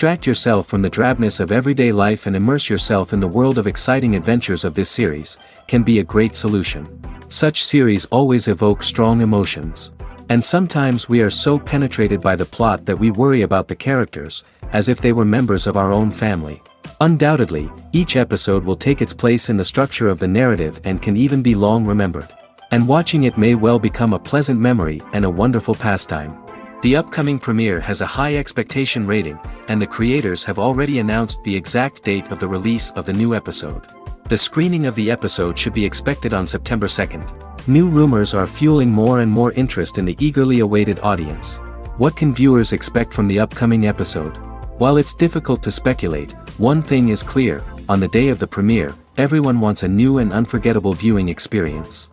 Distract yourself from the drabness of everyday life and immerse yourself in the world of exciting adventures of this series, can be a great solution. Such series always evoke strong emotions. And sometimes we are so penetrated by the plot that we worry about the characters, as if they were members of our own family. Undoubtedly, each episode will take its place in the structure of the narrative and can even be long remembered. And watching it may well become a pleasant memory and a wonderful pastime. The upcoming premiere has a high expectation rating, and the creators have already announced the exact date of the release of the new episode. The screening of the episode should be expected on September 2nd. New rumors are fueling more and more interest in the eagerly awaited audience. What can viewers expect from the upcoming episode? While it's difficult to speculate, one thing is clear: on the day of the premiere, everyone wants a new and unforgettable viewing experience.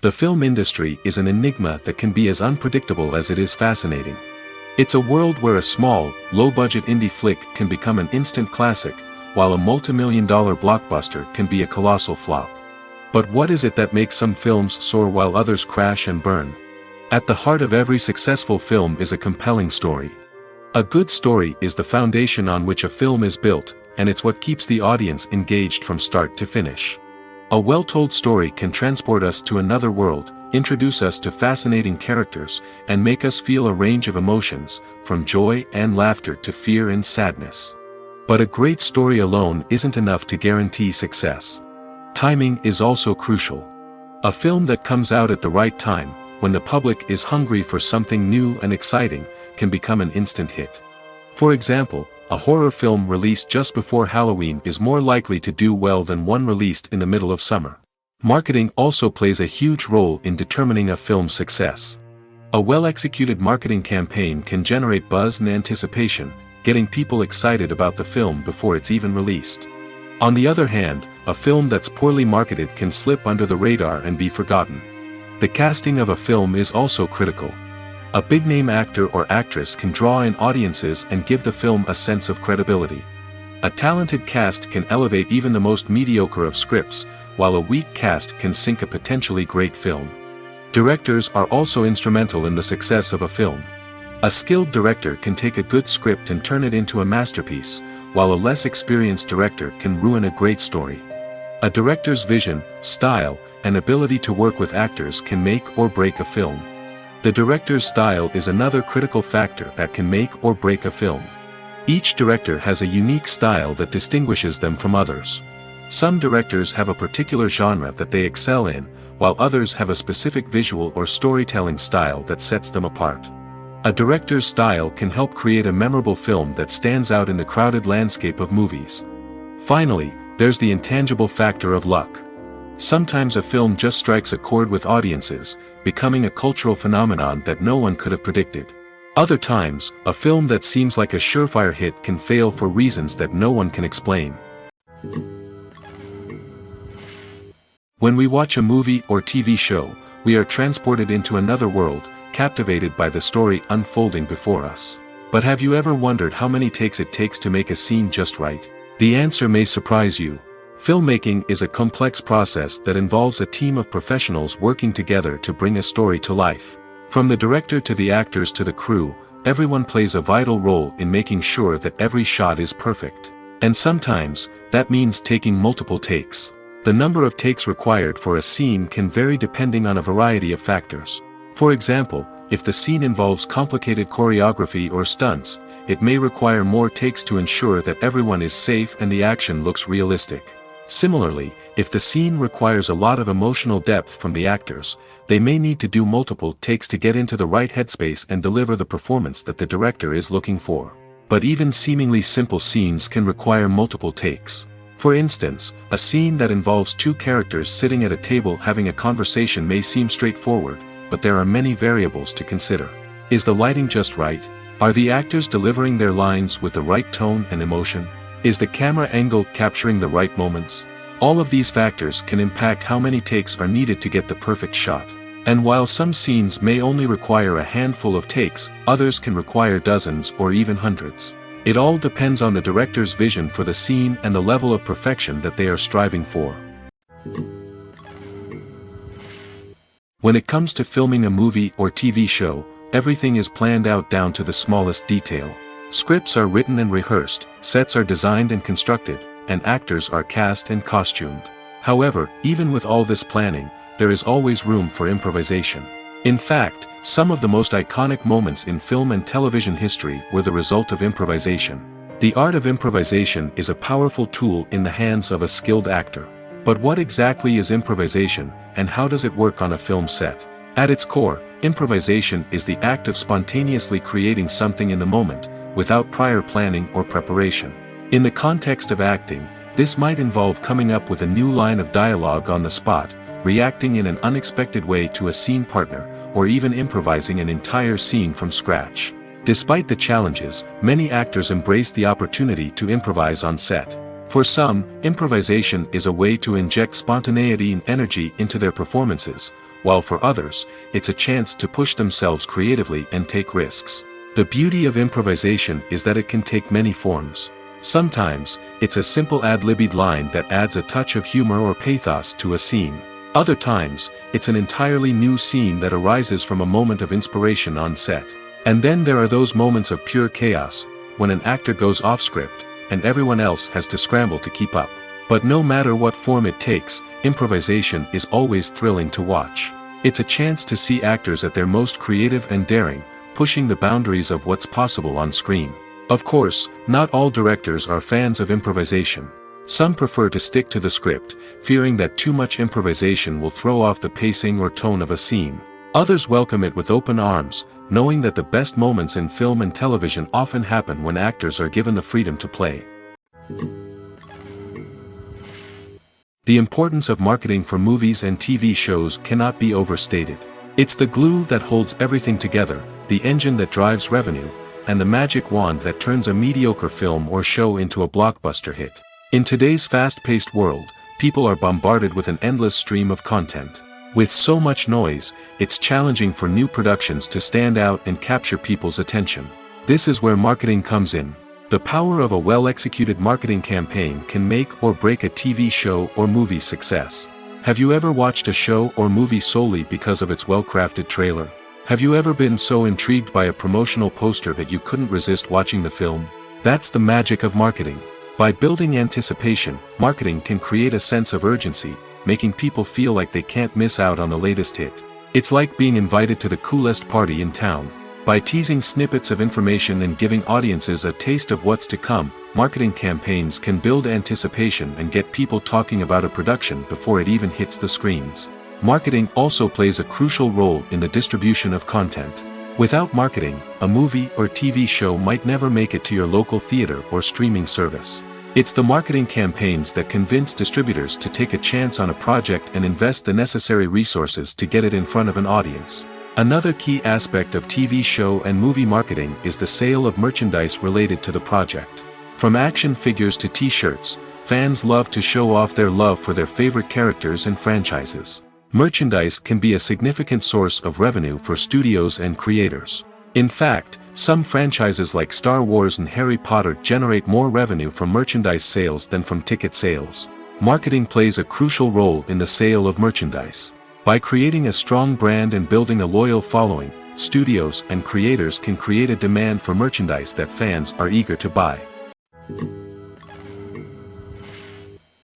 The film industry is an enigma that can be as unpredictable as it is fascinating. It's a world where a small, low-budget indie flick can become an instant classic, while a multi-million-dollar blockbuster can be a colossal flop. But what is it that makes some films soar while others crash and burn? At the heart of every successful film is a compelling story. A good story is the foundation on which a film is built, and it's what keeps the audience engaged from start to finish. A well-told story can transport us to another world, introduce us to fascinating characters, and make us feel a range of emotions, from joy and laughter to fear and sadness. But a great story alone isn't enough to guarantee success. Timing is also crucial. A film that comes out at the right time, when the public is hungry for something new and exciting, can become an instant hit. For example, a horror film released just before Halloween is more likely to do well than one released in the middle of summer. Marketing also plays a huge role in determining a film's success. A well-executed marketing campaign can generate buzz and anticipation, getting people excited about the film before it's even released. On the other hand, a film that's poorly marketed can slip under the radar and be forgotten. The casting of a film is also critical. A big-name actor or actress can draw in audiences and give the film a sense of credibility. A talented cast can elevate even the most mediocre of scripts, while a weak cast can sink a potentially great film. Directors are also instrumental in the success of a film. A skilled director can take a good script and turn it into a masterpiece, while a less experienced director can ruin a great story. A director's vision, style, and ability to work with actors can make or break a film. The director's style is another critical factor that can make or break a film. Each director has a unique style that distinguishes them from others. Some directors have a particular genre that they excel in, while others have a specific visual or storytelling style that sets them apart. A director's style can help create a memorable film that stands out in the crowded landscape of movies. Finally, there's the intangible factor of luck. Sometimes a film just strikes a chord with audiences, becoming a cultural phenomenon that no one could have predicted. Other times, a film that seems like a surefire hit can fail for reasons that no one can explain. When we watch a movie or TV show, we are transported into another world, captivated by the story unfolding before us. But have you ever wondered how many takes it takes to make a scene just right? The answer may surprise you. Filmmaking is a complex process that involves a team of professionals working together to bring a story to life. From the director to the actors to the crew, everyone plays a vital role in making sure that every shot is perfect. And sometimes, that means taking multiple takes. The number of takes required for a scene can vary depending on a variety of factors. For example, if the scene involves complicated choreography or stunts, it may require more takes to ensure that everyone is safe and the action looks realistic. Similarly, if the scene requires a lot of emotional depth from the actors, they may need to do multiple takes to get into the right headspace and deliver the performance that the director is looking for. But even seemingly simple scenes can require multiple takes. For instance, a scene that involves two characters sitting at a table having a conversation may seem straightforward, but there are many variables to consider. Is the lighting just right? Are the actors delivering their lines with the right tone and emotion? Is the camera angle capturing the right moments? All of these factors can impact how many takes are needed to get the perfect shot. And while some scenes may only require a handful of takes, others can require dozens or even hundreds. It all depends on the director's vision for the scene and the level of perfection that they are striving for. When it comes to filming a movie or TV show, everything is planned out down to the smallest detail. Scripts are written and rehearsed, sets are designed and constructed, and actors are cast and costumed. However, even with all this planning, there is always room for improvisation. In fact, some of the most iconic moments in film and television history were the result of improvisation. The art of improvisation is a powerful tool in the hands of a skilled actor. But what exactly is improvisation, and how does it work on a film set? At its core, improvisation is the act of spontaneously creating something in the moment, without prior planning or preparation. In the context of acting, this might involve coming up with a new line of dialogue on the spot, reacting in an unexpected way to a scene partner, or even improvising an entire scene from scratch. Despite the challenges, many actors embrace the opportunity to improvise on set. For some, improvisation is a way to inject spontaneity and energy into their performances, while for others, it's a chance to push themselves creatively and take risks. The beauty of improvisation is that it can take many forms. Sometimes, it's a simple ad-libbed line that adds a touch of humor or pathos to a scene. Other times, it's an entirely new scene that arises from a moment of inspiration on set. And then there are those moments of pure chaos, when an actor goes off script, and everyone else has to scramble to keep up. But no matter what form it takes, improvisation is always thrilling to watch. It's a chance to see actors at their most creative and daring, pushing the boundaries of what's possible on screen. Of course, not all directors are fans of improvisation. Some prefer to stick to the script, fearing that too much improvisation will throw off the pacing or tone of a scene. Others welcome it with open arms, knowing that the best moments in film and television often happen when actors are given the freedom to play. The importance of marketing for movies and TV shows cannot be overstated. It's the glue that holds everything together, the engine that drives revenue, and the magic wand that turns a mediocre film or show into a blockbuster hit. In today's fast-paced world, people are bombarded with an endless stream of content. With so much noise, it's challenging for new productions to stand out and capture people's attention. This is where marketing comes in. The power of a well-executed marketing campaign can make or break a TV show or movie's success. Have you ever watched a show or movie solely because of its well-crafted trailer? Have you ever been so intrigued by a promotional poster that you couldn't resist watching the film? That's the magic of marketing. By building anticipation, marketing can create a sense of urgency, making people feel like they can't miss out on the latest hit. It's like being invited to the coolest party in town. By teasing snippets of information and giving audiences a taste of what's to come, marketing campaigns can build anticipation and get people talking about a production before it even hits the screens. Marketing also plays a crucial role in the distribution of content. Without marketing, a movie or TV show might never make it to your local theater or streaming service. It's the marketing campaigns that convince distributors to take a chance on a project and invest the necessary resources to get it in front of an audience. Another key aspect of TV show and movie marketing is the sale of merchandise related to the project. From action figures to t-shirts, fans love to show off their love for their favorite characters and franchises. Merchandise can be a significant source of revenue for studios and creators. In fact, some franchises like Star Wars and Harry Potter generate more revenue from merchandise sales than from ticket sales. Marketing plays a crucial role in the sale of merchandise. By creating a strong brand and building a loyal following, studios and creators can create a demand for merchandise that fans are eager to buy.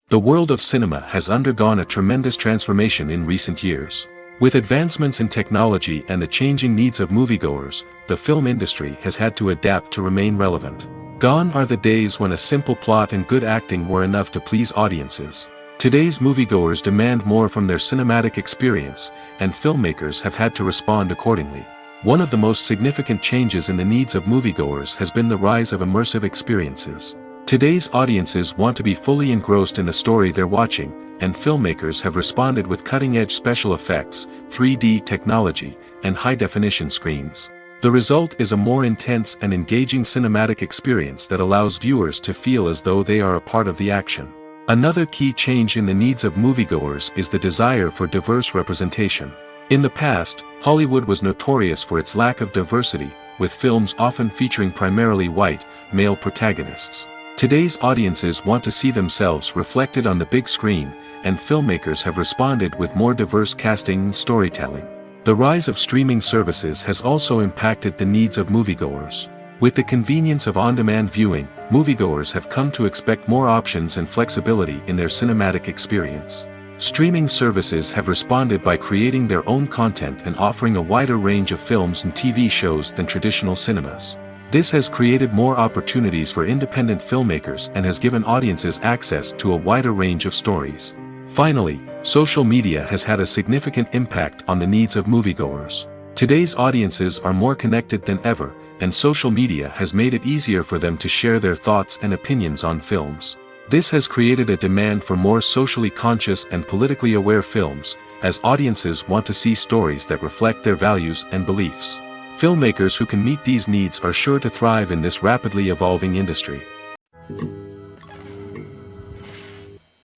The world of cinema has undergone a tremendous transformation in recent years. With advancements in technology and the changing needs of moviegoers, the film industry has had to adapt to remain relevant. Gone are the days when a simple plot and good acting were enough to please audiences. Today's moviegoers demand more from their cinematic experience, and filmmakers have had to respond accordingly. One of the most significant changes in the needs of moviegoers has been the rise of immersive experiences. Today's audiences want to be fully engrossed in the story they're watching, and filmmakers have responded with cutting-edge special effects, 3D technology, and high-definition screens. The result is a more intense and engaging cinematic experience that allows viewers to feel as though they are a part of the action. Another key change in the needs of moviegoers is the desire for diverse representation. In the past, Hollywood was notorious for its lack of diversity, with films often featuring primarily white, male protagonists. Today's audiences want to see themselves reflected on the big screen, and filmmakers have responded with more diverse casting and storytelling. The rise of streaming services has also impacted the needs of moviegoers. With the convenience of on-demand viewing, moviegoers have come to expect more options and flexibility in their cinematic experience. Streaming services have responded by creating their own content and offering a wider range of films and TV shows than traditional cinemas. This has created more opportunities for independent filmmakers and has given audiences access to a wider range of stories. Finally, social media has had a significant impact on the needs of moviegoers. Today's audiences are more connected than ever, and social media has made it easier for them to share their thoughts and opinions on films. This has created a demand for more socially conscious and politically aware films, as audiences want to see stories that reflect their values and beliefs. Filmmakers who can meet these needs are sure to thrive in this rapidly evolving industry.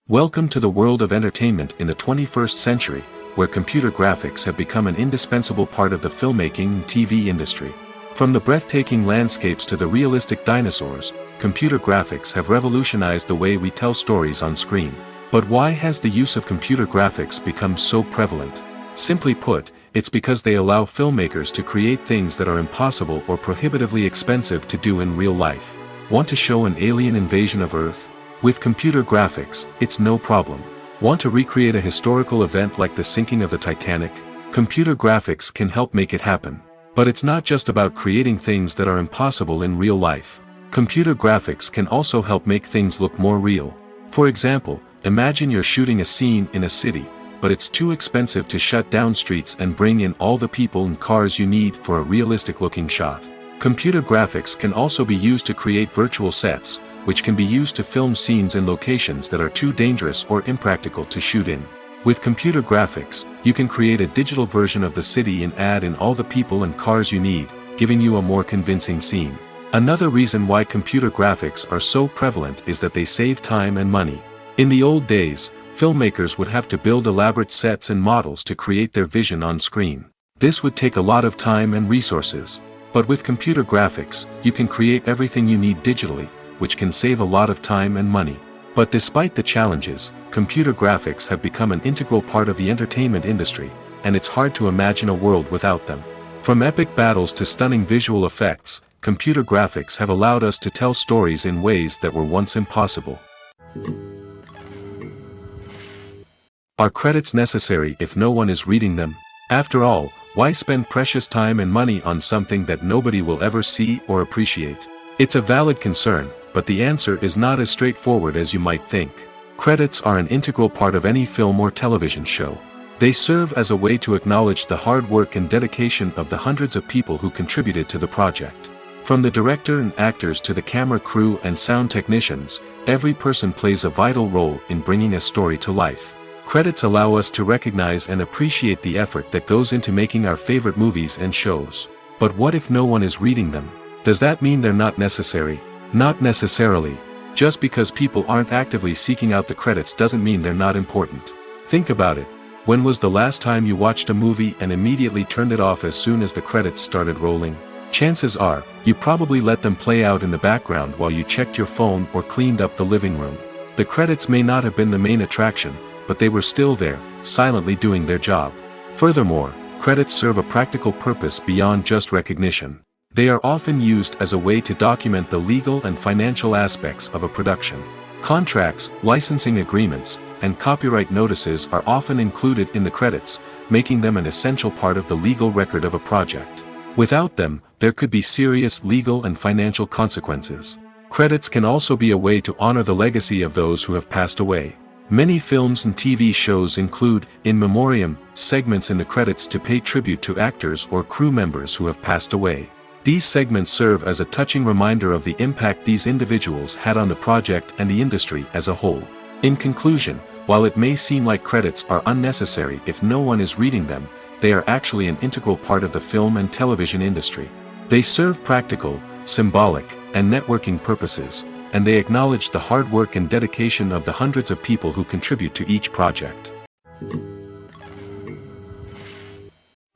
Welcome to the world of entertainment in the 21st century, where computer graphics have become an indispensable part of the filmmaking and TV industry. From the breathtaking landscapes to the realistic dinosaurs, computer graphics have revolutionized the way we tell stories on screen. But why has the use of computer graphics become so prevalent? Simply put, it's because they allow filmmakers to create things that are impossible or prohibitively expensive to do in real life. Want to show an alien invasion of Earth? With computer graphics, it's no problem. Want to recreate a historical event like the sinking of the Titanic? Computer graphics can help make it happen. But it's not just about creating things that are impossible in real life. Computer graphics can also help make things look more real. For example, imagine you're shooting a scene in a city, but it's too expensive to shut down streets and bring in all the people and cars you need for a realistic-looking shot. Computer graphics can also be used to create virtual sets, which can be used to film scenes in locations that are too dangerous or impractical to shoot in. With computer graphics, you can create a digital version of the city and add in all the people and cars you need, giving you a more convincing scene. Another reason why computer graphics are so prevalent is that they save time and money. In the old days, filmmakers would have to build elaborate sets and models to create their vision on screen. This would take a lot of time and resources. But with computer graphics, you can create everything you need digitally, which can save a lot of time and money. But despite the challenges, computer graphics have become an integral part of the entertainment industry, and it's hard to imagine a world without them. From epic battles to stunning visual effects, computer graphics have allowed us to tell stories in ways that were once impossible. Are credits necessary if no one is reading them? After all, why spend precious time and money on something that nobody will ever see or appreciate? It's a valid concern, but the answer is not as straightforward as you might think. Credits are an integral part of any film or television show. They serve as a way to acknowledge the hard work and dedication of the hundreds of people who contributed to the project. From the director and actors to the camera crew and sound technicians, every person plays a vital role in bringing a story to life. Credits allow us to recognize and appreciate the effort that goes into making our favorite movies and shows. But what if no one is reading them? Does that mean they're not necessary? Not necessarily. Just because people aren't actively seeking out the credits doesn't mean they're not important. Think about it. When was the last time you watched a movie and immediately turned it off as soon as the credits started rolling? Chances are, you probably let them play out in the background while you checked your phone or cleaned up the living room. The credits may not have been the main attraction, but they were still there, silently doing their job. Furthermore, credits serve a practical purpose beyond just recognition. They are often used as a way to document the legal and financial aspects of a production. Contracts, licensing agreements, and copyright notices are often included in the credits, making them an essential part of the legal record of a project. Without them, there could be serious legal and financial consequences. Credits can also be a way to honor the legacy of those who have passed away. Many films and TV shows include, in memoriam, segments in the credits to pay tribute to actors or crew members who have passed away. These segments serve as a touching reminder of the impact these individuals had on the project and the industry as a whole. In conclusion, while it may seem like credits are unnecessary if no one is reading them, they are actually an integral part of the film and television industry. They serve practical, symbolic, and networking purposes, and they acknowledge the hard work and dedication of the hundreds of people who contribute to each project.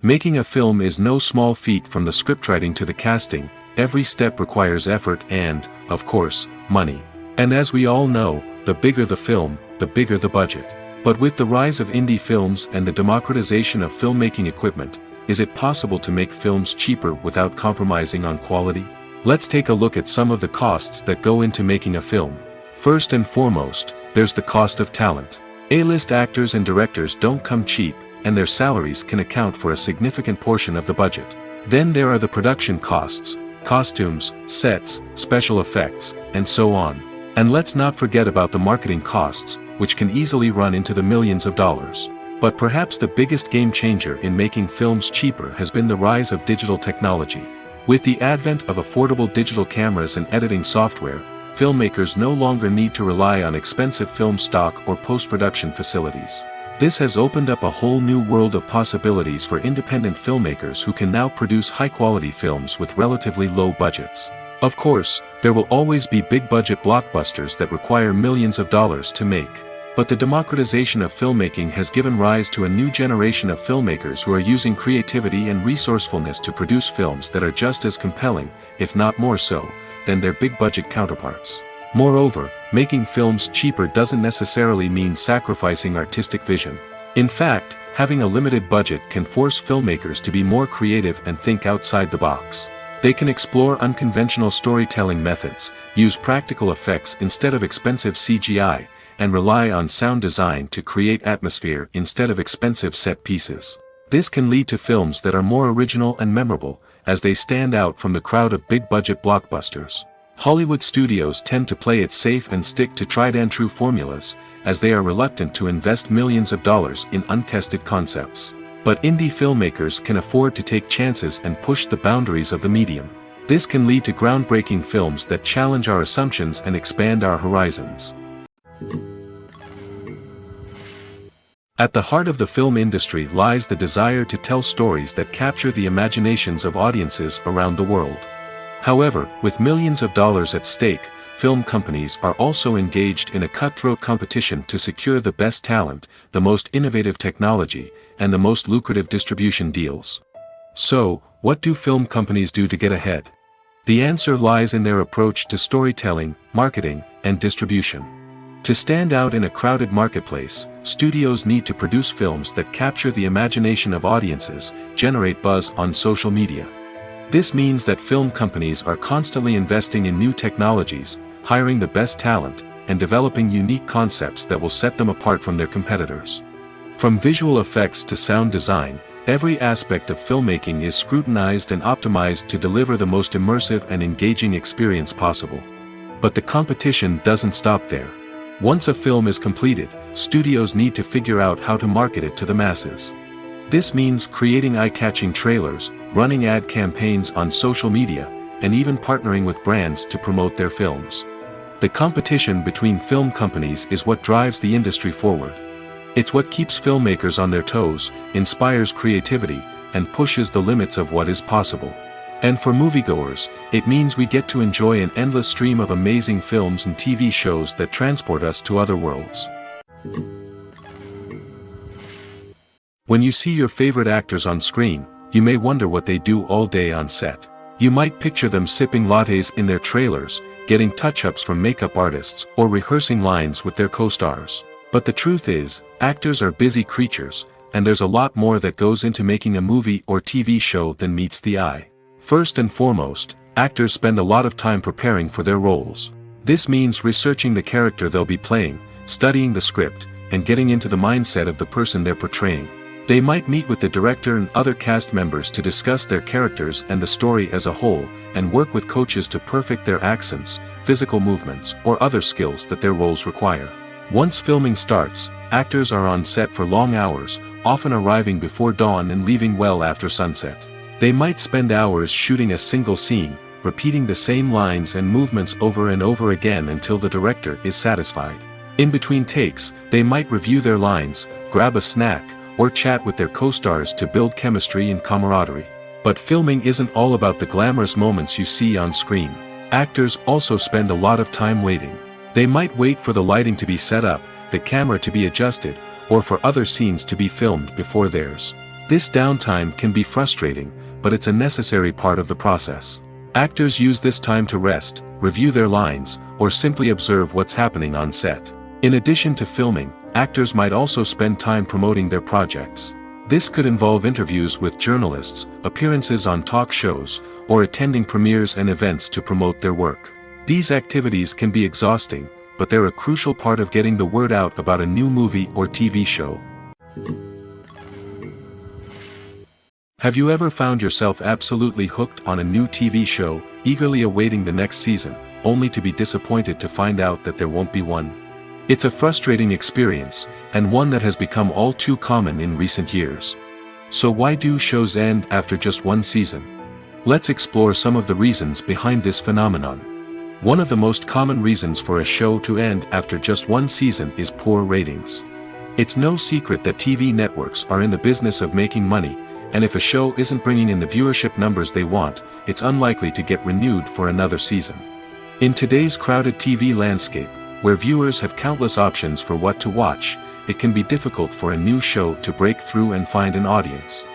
Making a film is no small feat. From the scriptwriting to the casting, every step requires effort and, of course, money. And as we all know, the bigger the film, the bigger the budget. But with the rise of indie films and the democratization of filmmaking equipment, is it possible to make films cheaper without compromising on quality? Let's take a look at some of the costs that go into making a film. First and foremost, there's the cost of talent. A-list actors and directors don't come cheap, and their salaries can account for a significant portion of the budget. Then there are the production costs, costumes, sets, special effects, and so on. And let's not forget about the marketing costs, which can easily run into the millions of dollars. But perhaps the biggest game changer in making films cheaper has been the rise of digital technology. With the advent of affordable digital cameras and editing software, filmmakers no longer need to rely on expensive film stock or post-production facilities. This has opened up a whole new world of possibilities for independent filmmakers who can now produce high-quality films with relatively low budgets. Of course, there will always be big-budget blockbusters that require millions of dollars to make. But the democratization of filmmaking has given rise to a new generation of filmmakers who are using creativity and resourcefulness to produce films that are just as compelling, if not more so, than their big-budget counterparts. Moreover, making films cheaper doesn't necessarily mean sacrificing artistic vision. In fact, having a limited budget can force filmmakers to be more creative and think outside the box. They can explore unconventional storytelling methods, use practical effects instead of expensive CGI, and rely on sound design to create atmosphere instead of expensive set pieces. This can lead to films that are more original and memorable, as they stand out from the crowd of big-budget blockbusters. Hollywood studios tend to play it safe and stick to tried-and-true formulas, as they are reluctant to invest millions of dollars in untested concepts. But indie filmmakers can afford to take chances and push the boundaries of the medium. This can lead to groundbreaking films that challenge our assumptions and expand our horizons. At the heart of the film industry lies the desire to tell stories that capture the imaginations of audiences around the world. However, with millions of dollars at stake, film companies are also engaged in a cutthroat competition to secure the best talent, the most innovative technology, and the most lucrative distribution deals. So, what do film companies do to get ahead? The answer lies in their approach to storytelling, marketing, and distribution. To stand out in a crowded marketplace, studios need to produce films that capture the imagination of audiences, generate buzz on social media. This means that film companies are constantly investing in new technologies, hiring the best talent, and developing unique concepts that will set them apart from their competitors. From visual effects to sound design, every aspect of filmmaking is scrutinized and optimized to deliver the most immersive and engaging experience possible. But the competition doesn't stop there. Once a film is completed, studios need to figure out how to market it to the masses. This means creating eye-catching trailers, running ad campaigns on social media, and even partnering with brands to promote their films. The competition between film companies is what drives the industry forward. It's what keeps filmmakers on their toes, inspires creativity, and pushes the limits of what is possible. And for moviegoers, it means we get to enjoy an endless stream of amazing films and TV shows that transport us to other worlds. When you see your favorite actors on screen, you may wonder what they do all day on set. You might picture them sipping lattes in their trailers, getting touch-ups from makeup artists, or rehearsing lines with their co-stars. But the truth is, actors are busy creatures, and there's a lot more that goes into making a movie or TV show than meets the eye. First and foremost, actors spend a lot of time preparing for their roles. This means researching the character they'll be playing, studying the script, and getting into the mindset of the person they're portraying. They might meet with the director and other cast members to discuss their characters and the story as a whole, and work with coaches to perfect their accents, physical movements, or other skills that their roles require. Once filming starts, actors are on set for long hours, often arriving before dawn and leaving well after sunset. They might spend hours shooting a single scene, repeating the same lines and movements over and over again until the director is satisfied. In between takes, they might review their lines, grab a snack, or chat with their co-stars to build chemistry and camaraderie. But filming isn't all about the glamorous moments you see on screen. Actors also spend a lot of time waiting. They might wait for the lighting to be set up, the camera to be adjusted, or for other scenes to be filmed before theirs. This downtime can be frustrating, but it's a necessary part of the process. Actors use this time to rest, review their lines, or simply observe what's happening on set. In addition to filming, Actors might also spend time promoting their projects. This could involve interviews with journalists, appearances on talk shows, or attending premieres and events to promote their work. These activities can be exhausting, but they're a crucial part of getting the word out about a new movie or TV show. Have you ever found yourself absolutely hooked on a new TV show, eagerly awaiting the next season, only to be disappointed to find out that there won't be one? It's a frustrating experience, and one that has become all too common in recent years. So why do shows end after just one season? Let's explore some of the reasons behind this phenomenon. One of the most common reasons for a show to end after just one season is poor ratings. It's no secret that TV networks are in the business of making money, and if a show isn't bringing in the viewership numbers they want, it's unlikely to get renewed for another season. In today's crowded TV landscape, where viewers have countless options for what to watch, it can be difficult for a new show to break through and find an audience.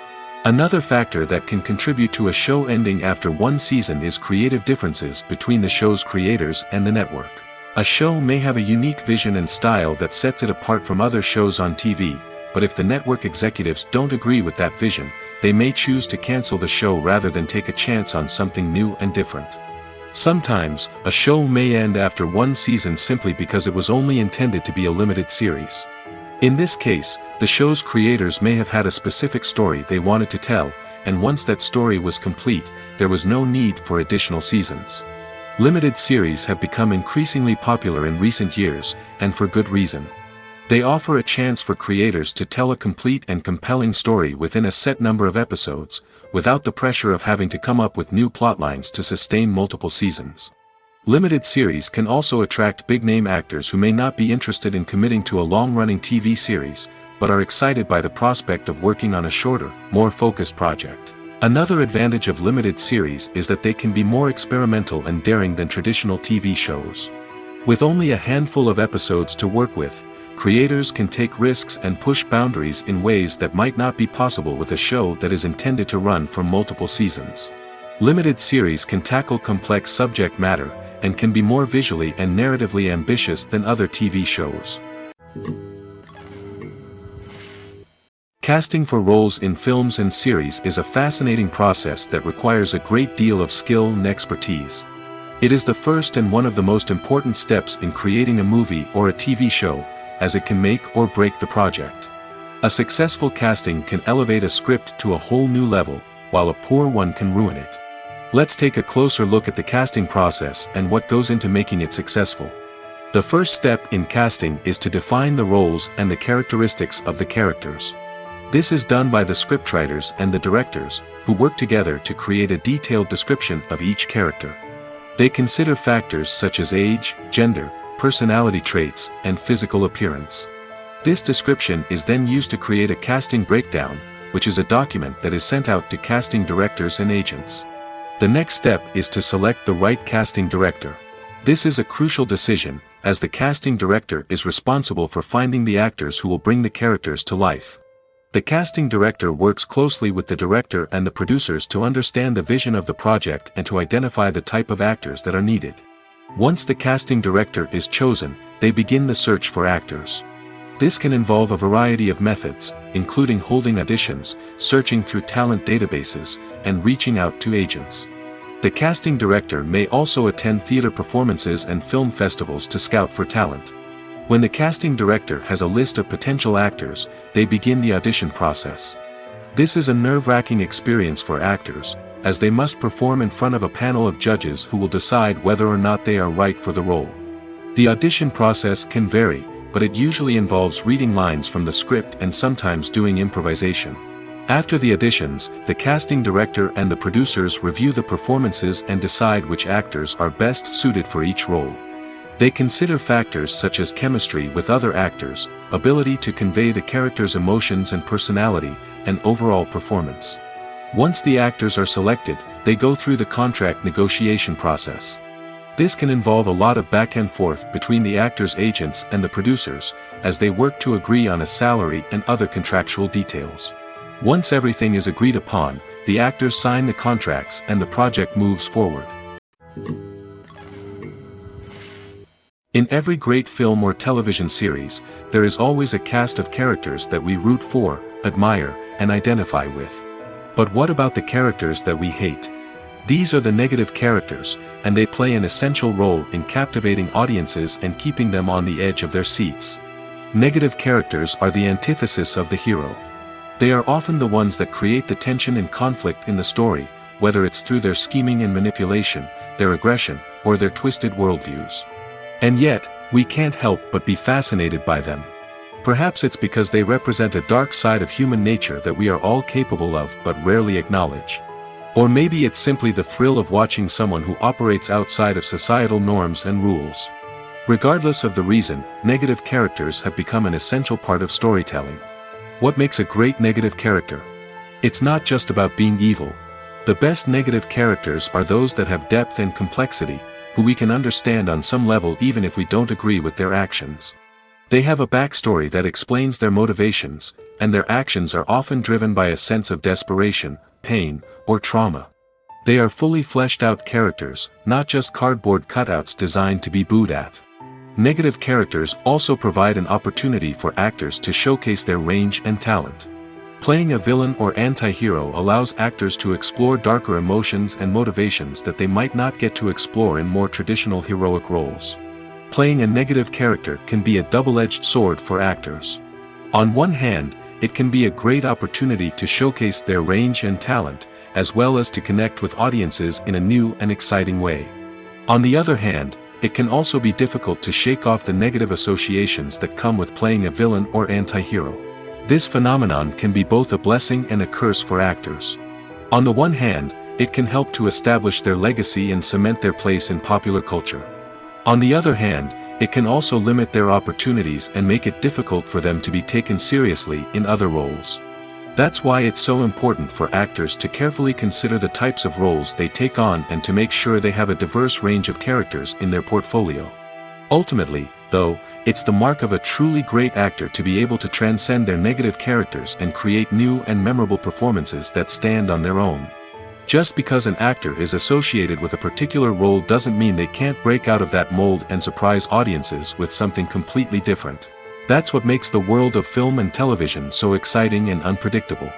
Another factor that can contribute to a show ending after one season is creative differences between the show's creators and the network. A show may have a unique vision and style that sets it apart from other shows on TV, but if the network executives don't agree with that vision, they may choose to cancel the show rather than take a chance on something new and different. Sometimes, a show may end after one season simply because it was only intended to be a limited series. In this case, the show's creators may have had a specific story they wanted to tell, and once that story was complete, there was no need for additional seasons. Limited series have become increasingly popular in recent years, and for good reason. They offer a chance for creators to tell a complete and compelling story within a set number of episodes, without the pressure of having to come up with new plotlines to sustain multiple seasons. Limited series can also attract big-name actors who may not be interested in committing to a long-running TV series, but are excited by the prospect of working on a shorter, more focused project. Another advantage of limited series is that they can be more experimental and daring than traditional TV shows. With only a handful of episodes to work with, creators can take risks and push boundaries in ways that might not be possible with a show that is intended to run for multiple seasons. Limited series can tackle complex subject matter, and can be more visually and narratively ambitious than other TV shows. Casting for roles in films and series is a fascinating process that requires a great deal of skill and expertise. It is the first and one of the most important steps in creating a movie or a TV show, as it can make or break the project. A successful casting can elevate a script to a whole new level, while a poor one can ruin it. Let's take a closer look at the casting process and what goes into making it successful. The first step in casting is to define the roles and the characteristics of the characters. This is done by the scriptwriters and the directors, who work together to create a detailed description of each character. They consider factors such as age, gender, personality traits, and physical appearance. This description is then used to create a casting breakdown, which is a document that is sent out to casting directors and agents. The next step is to select the right casting director. This is a crucial decision, as the casting director is responsible for finding the actors who will bring the characters to life. The casting director works closely with the director and the producers to understand the vision of the project and to identify the type of actors that are needed. Once the casting director is chosen, they begin the search for actors. This can involve a variety of methods, including holding auditions, searching through talent databases, and reaching out to agents. The casting director may also attend theater performances and film festivals to scout for talent. When the casting director has a list of potential actors, they begin the audition process. This is a nerve-wracking experience for actors, as they must perform in front of a panel of judges who will decide whether or not they are right for the role. The audition process can vary, but it usually involves reading lines from the script and sometimes doing improvisation. After the auditions, the casting director and the producers review the performances and decide which actors are best suited for each role. They consider factors such as chemistry with other actors, ability to convey the character's emotions and personality, and overall performance. Once the actors are selected, they go through the contract negotiation process. This can involve a lot of back and forth between the actors' agents and the producers, as they work to agree on a salary and other contractual details. Once everything is agreed upon, the actors sign the contracts and the project moves forward. In every great film or television series, there is always a cast of characters that we root for, admire, and identify with. But what about the characters that we hate? These are the negative characters, and they play an essential role in captivating audiences and keeping them on the edge of their seats. Negative characters are the antithesis of the hero. They are often the ones that create the tension and conflict in the story, whether it's through their scheming and manipulation, their aggression, or their twisted worldviews. And yet, we can't help but be fascinated by them. Perhaps it's because they represent a dark side of human nature that we are all capable of but rarely acknowledge. Or maybe it's simply the thrill of watching someone who operates outside of societal norms and rules. Regardless of the reason, negative characters have become an essential part of storytelling. What makes a great negative character? It's not just about being evil. The best negative characters are those that have depth and complexity, who we can understand on some level even if we don't agree with their actions. They have a backstory that explains their motivations, and their actions are often driven by a sense of desperation, pain, or trauma. They are fully fleshed out characters, not just cardboard cutouts designed to be booed at. Negative characters also provide an opportunity for actors to showcase their range and talent. Playing a villain or anti-hero allows actors to explore darker emotions and motivations that they might not get to explore in more traditional heroic roles. Playing a negative character can be a double-edged sword for actors. On one hand, it can be a great opportunity to showcase their range and talent, as well as to connect with audiences in a new and exciting way. On the other hand, it can also be difficult to shake off the negative associations that come with playing a villain or anti-hero. This phenomenon can be both a blessing and a curse for actors. On the one hand, it can help to establish their legacy and cement their place in popular culture. On the other hand, it can also limit their opportunities and make it difficult for them to be taken seriously in other roles. That's why it's so important for actors to carefully consider the types of roles they take on and to make sure they have a diverse range of characters in their portfolio. Ultimately, though, it's the mark of a truly great actor to be able to transcend their negative characters and create new and memorable performances that stand on their own. Just because an actor is associated with a particular role doesn't mean they can't break out of that mold and surprise audiences with something completely different. That's what makes the world of film and television so exciting and unpredictable.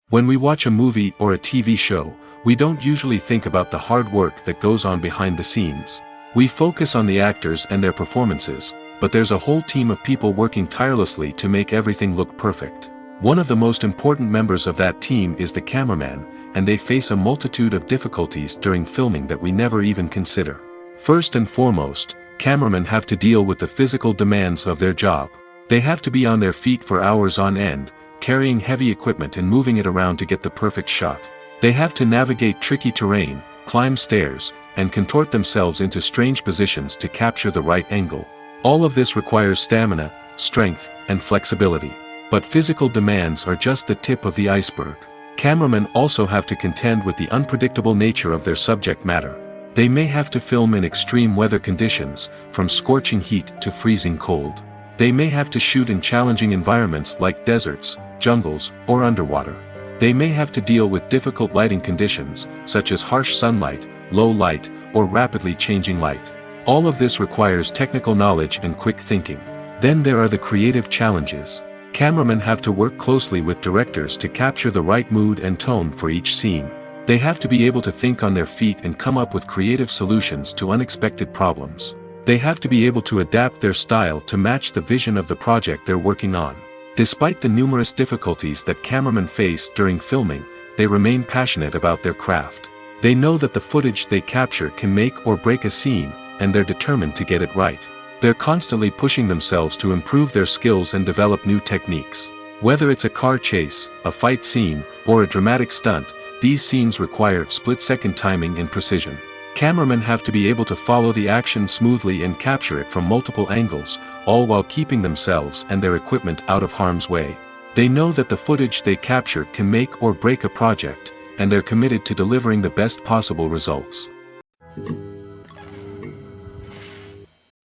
When we watch a movie or a TV show, we don't usually think about the hard work that goes on behind the scenes. We focus on the actors and their performances, but there's a whole team of people working tirelessly to make everything look perfect. One of the most important members of that team is the cameraman, and they face a multitude of difficulties during filming that we never even consider. First and foremost, cameramen have to deal with the physical demands of their job. They have to be on their feet for hours on end, carrying heavy equipment and moving it around to get the perfect shot. They have to navigate tricky terrain, climb stairs, and contort themselves into strange positions to capture the right angle. All of this requires stamina, strength, and flexibility. But physical demands are just the tip of the iceberg. Cameramen also have to contend with the unpredictable nature of their subject matter. They may have to film in extreme weather conditions, from scorching heat to freezing cold. They may have to shoot in challenging environments like deserts, jungles, or underwater. They may have to deal with difficult lighting conditions, such as harsh sunlight, low light, or rapidly changing light. All of this requires technical knowledge and quick thinking. Then there are the creative challenges. Cameramen have to work closely with directors to capture the right mood and tone for each scene. They have to be able to think on their feet and come up with creative solutions to unexpected problems. They have to be able to adapt their style to match the vision of the project they're working on. Despite the numerous difficulties that cameramen face during filming, they remain passionate about their craft. They know that the footage they capture can make or break a scene, and they're determined to get it right. They're constantly pushing themselves to improve their skills and develop new techniques. Whether it's a car chase, a fight scene, or a dramatic stunt, these scenes require split-second timing and precision. Cameramen have to be able to follow the action smoothly and capture it from multiple angles, all while keeping themselves and their equipment out of harm's way. They know that the footage they capture can make or break a project, and they're committed to delivering the best possible results.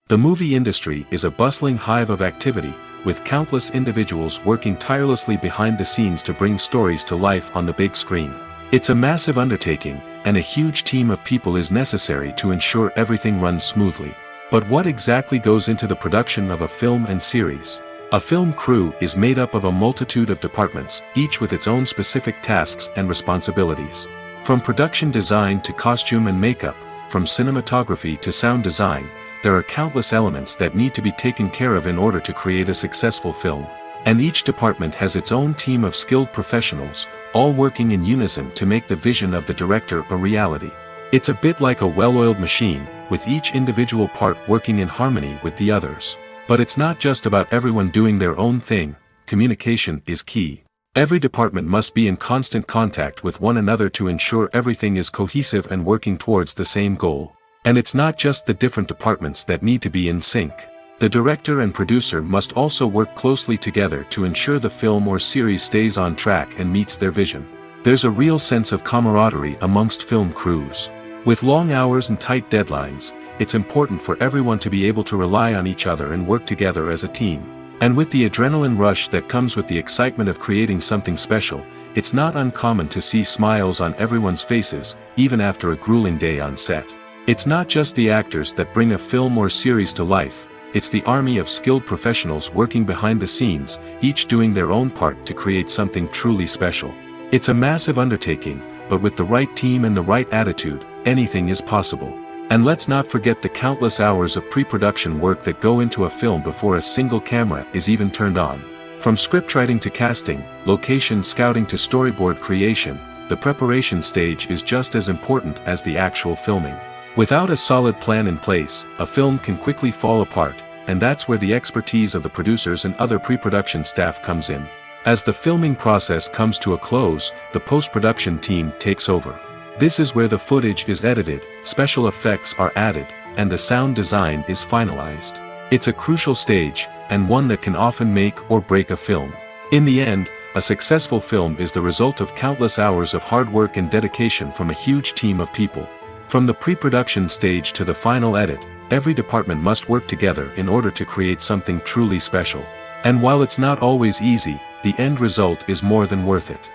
The movie industry is a bustling hive of activity, with countless individuals working tirelessly behind the scenes to bring stories to life on the big screen. It's a massive undertaking, and a huge team of people is necessary to ensure everything runs smoothly. But what exactly goes into the production of a film and series? A film crew is made up of a multitude of departments, each with its own specific tasks and responsibilities. From production design to costume and makeup, from cinematography to sound design, there are countless elements that need to be taken care of in order to create a successful film. And each department has its own team of skilled professionals, all working in unison to make the vision of the director a reality. It's a bit like a well-oiled machine, with each individual part working in harmony with the others. But it's not just about everyone doing their own thing. Communication is key. Every department must be in constant contact with one another to ensure everything is cohesive and working towards the same goal. And it's not just the different departments that need to be in sync. The director and producer must also work closely together to ensure the film or series stays on track and meets their vision. There's a real sense of camaraderie amongst film crews. With long hours and tight deadlines, it's important for everyone to be able to rely on each other and work together as a team. And with the adrenaline rush that comes with the excitement of creating something special, it's not uncommon to see smiles on everyone's faces, even after a grueling day on set. It's not just the actors that bring a film or series to life. It's the army of skilled professionals working behind the scenes, each doing their own part to create something truly special. It's a massive undertaking, but with the right team and the right attitude, anything is possible. And let's not forget the countless hours of pre-production work that go into a film before a single camera is even turned on. From scriptwriting to casting, location scouting to storyboard creation, the preparation stage is just as important as the actual filming. Without a solid plan in place, a film can quickly fall apart, and that's where the expertise of the producers and other pre-production staff comes in. As the filming process comes to a close, the post-production team takes over. This is where the footage is edited, special effects are added, and the sound design is finalized. It's a crucial stage, and one that can often make or break a film. In the end, a successful film is the result of countless hours of hard work and dedication from a huge team of people. From the pre-production stage to the final edit, every department must work together in order to create something truly special. And while it's not always easy, the end result is more than worth it.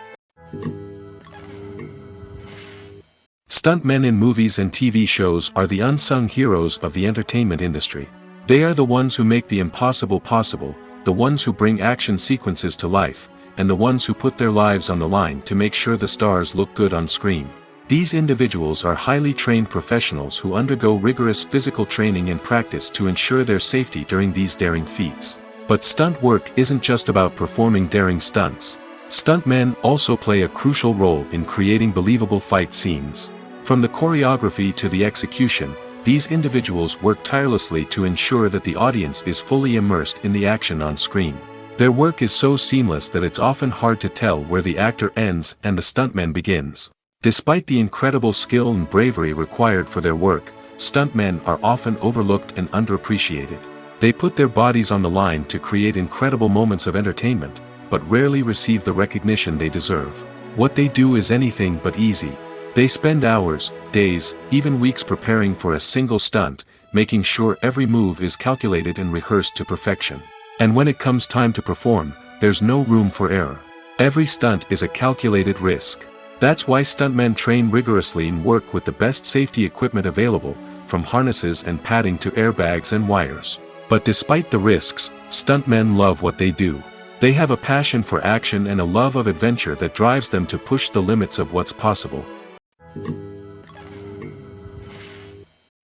Stuntmen in movies and TV shows are the unsung heroes of the entertainment industry. They are the ones who make the impossible possible, the ones who bring action sequences to life, and the ones who put their lives on the line to make sure the stars look good on screen. These individuals are highly trained professionals who undergo rigorous physical training and practice to ensure their safety during these daring feats. But stunt work isn't just about performing daring stunts. Stuntmen also play a crucial role in creating believable fight scenes. From the choreography to the execution, these individuals work tirelessly to ensure that the audience is fully immersed in the action on screen. Their work is so seamless that it's often hard to tell where the actor ends and the stuntman begins. Despite the incredible skill and bravery required for their work, stuntmen are often overlooked and underappreciated. They put their bodies on the line to create incredible moments of entertainment, but rarely receive the recognition they deserve. What they do is anything but easy. They spend hours, days, even weeks preparing for a single stunt, making sure every move is calculated and rehearsed to perfection. And when it comes time to perform, there's no room for error. Every stunt is a calculated risk. That's why stuntmen train rigorously and work with the best safety equipment available, from harnesses and padding to airbags and wires. But despite the risks, stuntmen love what they do. They have a passion for action and a love of adventure that drives them to push the limits of what's possible.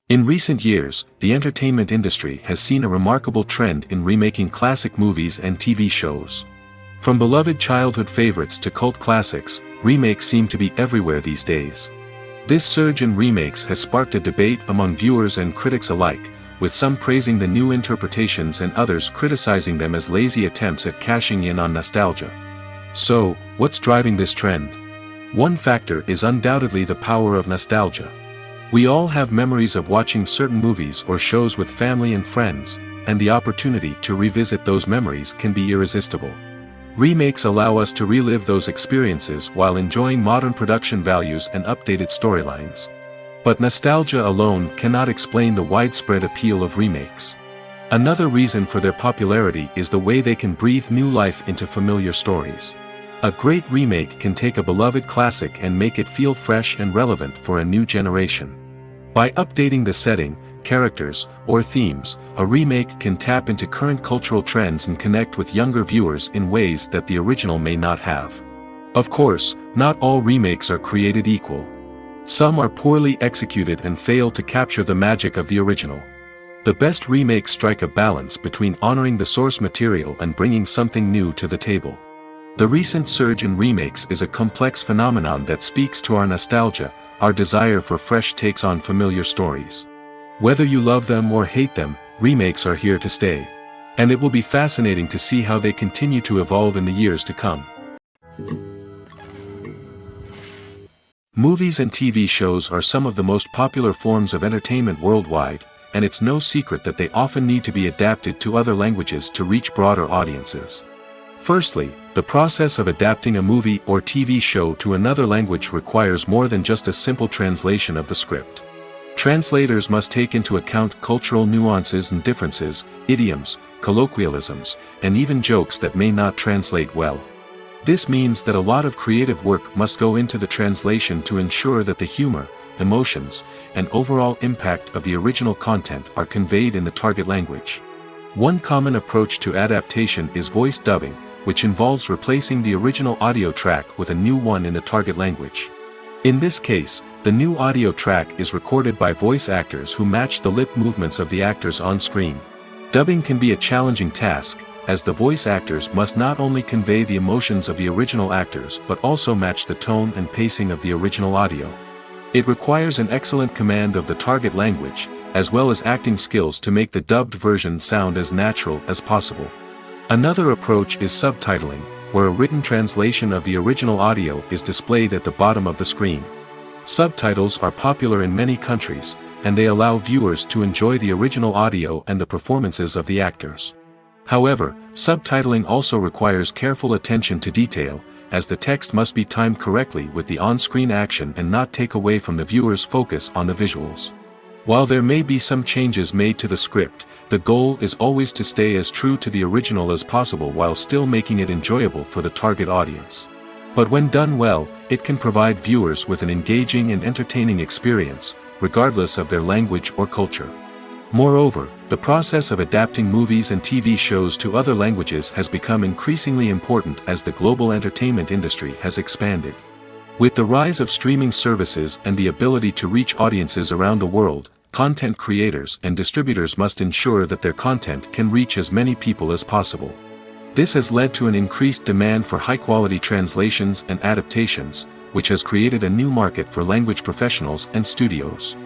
In recent years, the entertainment industry has seen a remarkable trend in remaking classic movies and TV shows. From beloved childhood favorites to cult classics, remakes seem to be everywhere these days. This surge in remakes has sparked a debate among viewers and critics alike, with some praising the new interpretations and others criticizing them as lazy attempts at cashing in on nostalgia. So, what's driving this trend? One factor is undoubtedly the power of nostalgia. We all have memories of watching certain movies or shows with family and friends, and the opportunity to revisit those memories can be irresistible. Remakes allow us to relive those experiences while enjoying modern production values and updated storylines. But nostalgia alone cannot explain the widespread appeal of remakes. Another reason for their popularity is the way they can breathe new life into familiar stories. A great remake can take a beloved classic and make it feel fresh and relevant for a new generation. By updating the setting, characters, or themes, a remake can tap into current cultural trends and connect with younger viewers in ways that the original may not have. Of course, not all remakes are created equal. Some are poorly executed and fail to capture the magic of the original. The best remakes strike a balance between honoring the source material and bringing something new to the table. The recent surge in remakes is a complex phenomenon that speaks to our nostalgia, our desire for fresh takes on familiar stories. Whether you love them or hate them, remakes are here to stay. And it will be fascinating to see how they continue to evolve in the years to come. Movies and TV shows are some of the most popular forms of entertainment worldwide, and it's no secret that they often need to be adapted to other languages to reach broader audiences. Firstly, the process of adapting a movie or TV show to another language requires more than just a simple translation of the script. Translators must take into account cultural nuances and differences, idioms, colloquialisms, and even jokes that may not translate well. This means that a lot of creative work must go into the translation to ensure that the humor, emotions, and overall impact of the original content are conveyed in the target language. One common approach to adaptation is voice dubbing, which involves replacing the original audio track with a new one in the target language. In this case, the new audio track is recorded by voice actors who match the lip movements of the actors on screen. Dubbing can be a challenging task, as the voice actors must not only convey the emotions of the original actors but also match the tone and pacing of the original audio. It requires an excellent command of the target language, as well as acting skills to make the dubbed version sound as natural as possible. Another approach is subtitling, where a written translation of the original audio is displayed at the bottom of the screen. Subtitles are popular in many countries, and they allow viewers to enjoy the original audio and the performances of the actors. However, subtitling also requires careful attention to detail, as the text must be timed correctly with the on-screen action and not take away from the viewer's focus on the visuals. While there may be some changes made to the script, the goal is always to stay as true to the original as possible while still making it enjoyable for the target audience. But when done well, it can provide viewers with an engaging and entertaining experience, regardless of their language or culture. Moreover, the process of adapting movies and TV shows to other languages has become increasingly important as the global entertainment industry has expanded. With the rise of streaming services and the ability to reach audiences around the world, content creators and distributors must ensure that their content can reach as many people as possible. This has led to an increased demand for high-quality translations and adaptations, which has created a new market for language professionals and studios.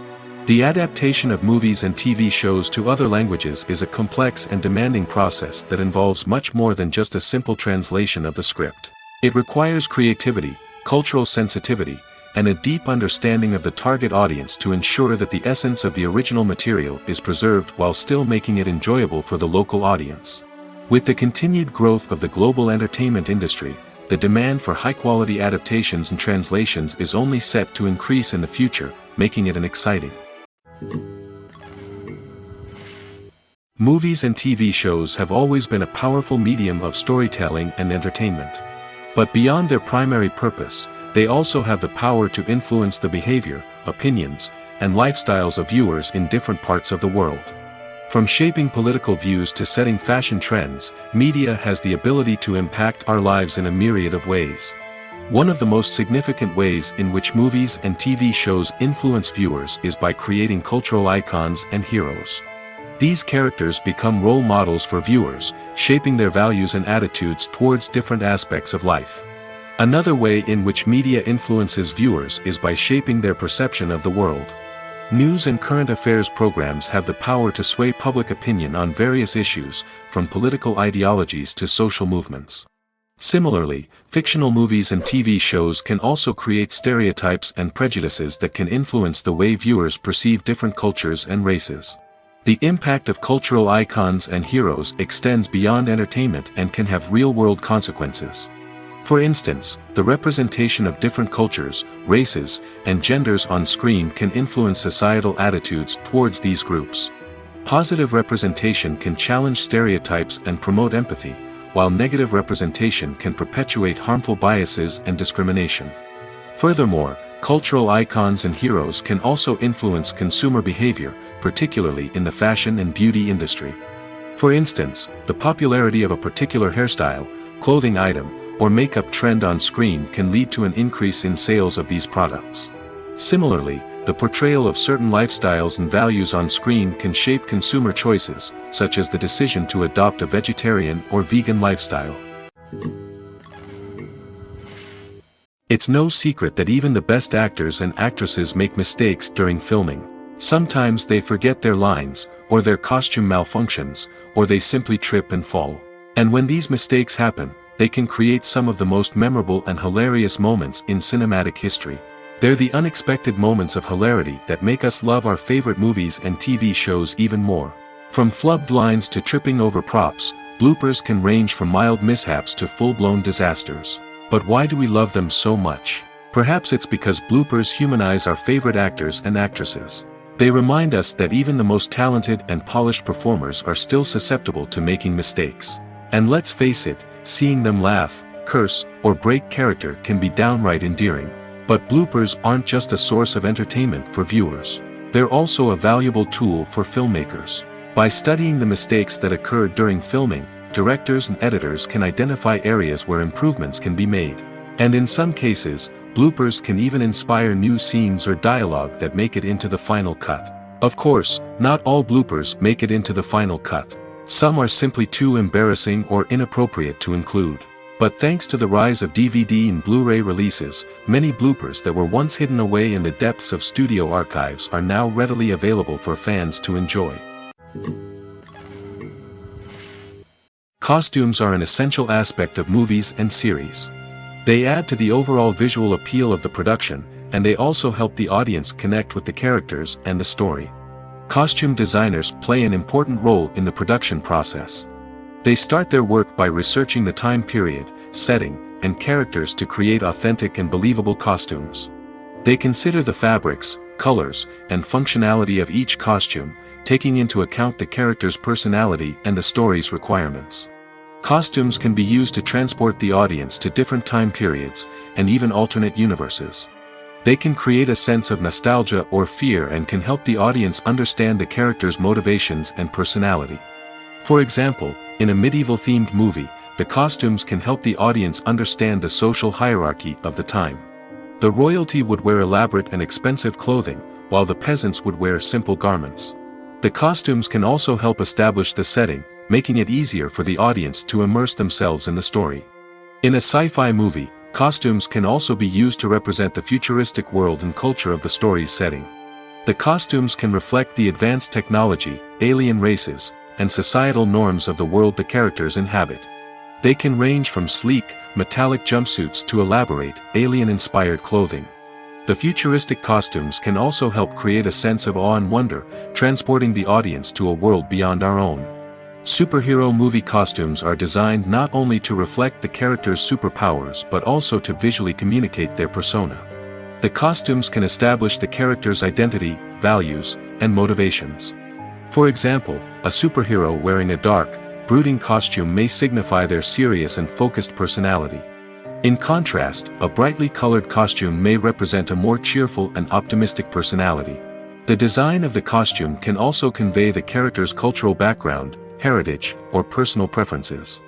The adaptation of movies and TV shows to other languages is a complex and demanding process that involves much more than just a simple translation of the script. It requires creativity, cultural sensitivity, and a deep understanding of the target audience to ensure that the essence of the original material is preserved while still making it enjoyable for the local audience. With the continued growth of the global entertainment industry, the demand for high-quality adaptations and translations is only set to increase in the future, making it an exciting. Movies and TV shows have always been a powerful medium of storytelling and entertainment. But beyond their primary purpose, they also have the power to influence the behavior, opinions, and lifestyles of viewers in different parts of the world. From shaping political views to setting fashion trends, media has the ability to impact our lives in a myriad of ways. One of the most significant ways in which movies and TV shows influence viewers is by creating cultural icons and heroes. These characters become role models for viewers, shaping their values and attitudes towards different aspects of life. Another way in which media influences viewers is by shaping their perception of the world. News and current affairs programs have the power to sway public opinion on various issues, from political ideologies to social movements. Similarly, fictional movies and TV shows can also create stereotypes and prejudices that can influence the way viewers perceive different cultures and races. The impact of cultural icons and heroes extends beyond entertainment and can have real-world consequences. For instance, the representation of different cultures, races, and genders on screen can influence societal attitudes towards these groups. Positive representation can challenge stereotypes and promote empathy, while negative representation can perpetuate harmful biases and discrimination. Furthermore, cultural icons and heroes can also influence consumer behavior, particularly in the fashion and beauty industry. For instance, the popularity of a particular hairstyle, clothing item, or makeup trend on screen can lead to an increase in sales of these products. Similarly, the portrayal of certain lifestyles and values on screen can shape consumer choices, such as the decision to adopt a vegetarian or vegan lifestyle. It's no secret that even the best actors and actresses make mistakes during filming. Sometimes they forget their lines, or their costume malfunctions, or they simply trip and fall. And when these mistakes happen, they can create some of the most memorable and hilarious moments in cinematic history. They're the unexpected moments of hilarity that make us love our favorite movies and TV shows even more. From flubbed lines to tripping over props, bloopers can range from mild mishaps to full-blown disasters. But why do we love them so much? Perhaps it's because bloopers humanize our favorite actors and actresses. They remind us that even the most talented and polished performers are still susceptible to making mistakes. And let's face it, seeing them laugh, curse, or break character can be downright endearing. But bloopers aren't just a source of entertainment for viewers. They're also a valuable tool for filmmakers. By studying the mistakes that occurred during filming, directors and editors can identify areas where improvements can be made. And in some cases, bloopers can even inspire new scenes or dialogue that make it into the final cut. Of course, not all bloopers make it into the final cut. Some are simply too embarrassing or inappropriate to include. But thanks to the rise of DVD and Blu-ray releases, many bloopers that were once hidden away in the depths of studio archives are now readily available for fans to enjoy. Costumes are an essential aspect of movies and series. They add to the overall visual appeal of the production, and they also help the audience connect with the characters and the story. Costume designers play an important role in the production process. They start their work by researching the time period, setting, and characters to create authentic and believable costumes. They consider the fabrics, colors, and functionality of each costume, taking into account the character's personality and the story's requirements. Costumes can be used to transport the audience to different time periods, and even alternate universes. They can create a sense of nostalgia or fear and can help the audience understand the character's motivations and personality. For example, in a medieval-themed movie, the costumes can help the audience understand the social hierarchy of the time. The royalty would wear elaborate and expensive clothing, while the peasants would wear simple garments. The costumes can also help establish the setting, making it easier for the audience to immerse themselves in the story. In a sci-fi movie, costumes can also be used to represent the futuristic world and culture of the story's setting. The costumes can reflect the advanced technology, alien races, and societal norms of the world the characters inhabit. They can range from sleek, metallic jumpsuits to elaborate, alien-inspired clothing. The futuristic costumes can also help create a sense of awe and wonder, transporting the audience to a world beyond our own. Superhero movie costumes are designed not only to reflect the character's superpowers but also to visually communicate their persona. The costumes can establish the character's identity, values, and motivations. For example, a superhero wearing a dark, brooding costume may signify their serious and focused personality. In contrast, a brightly colored costume may represent a more cheerful and optimistic personality. The design of the costume can also convey the character's cultural background, heritage, or personal preferences.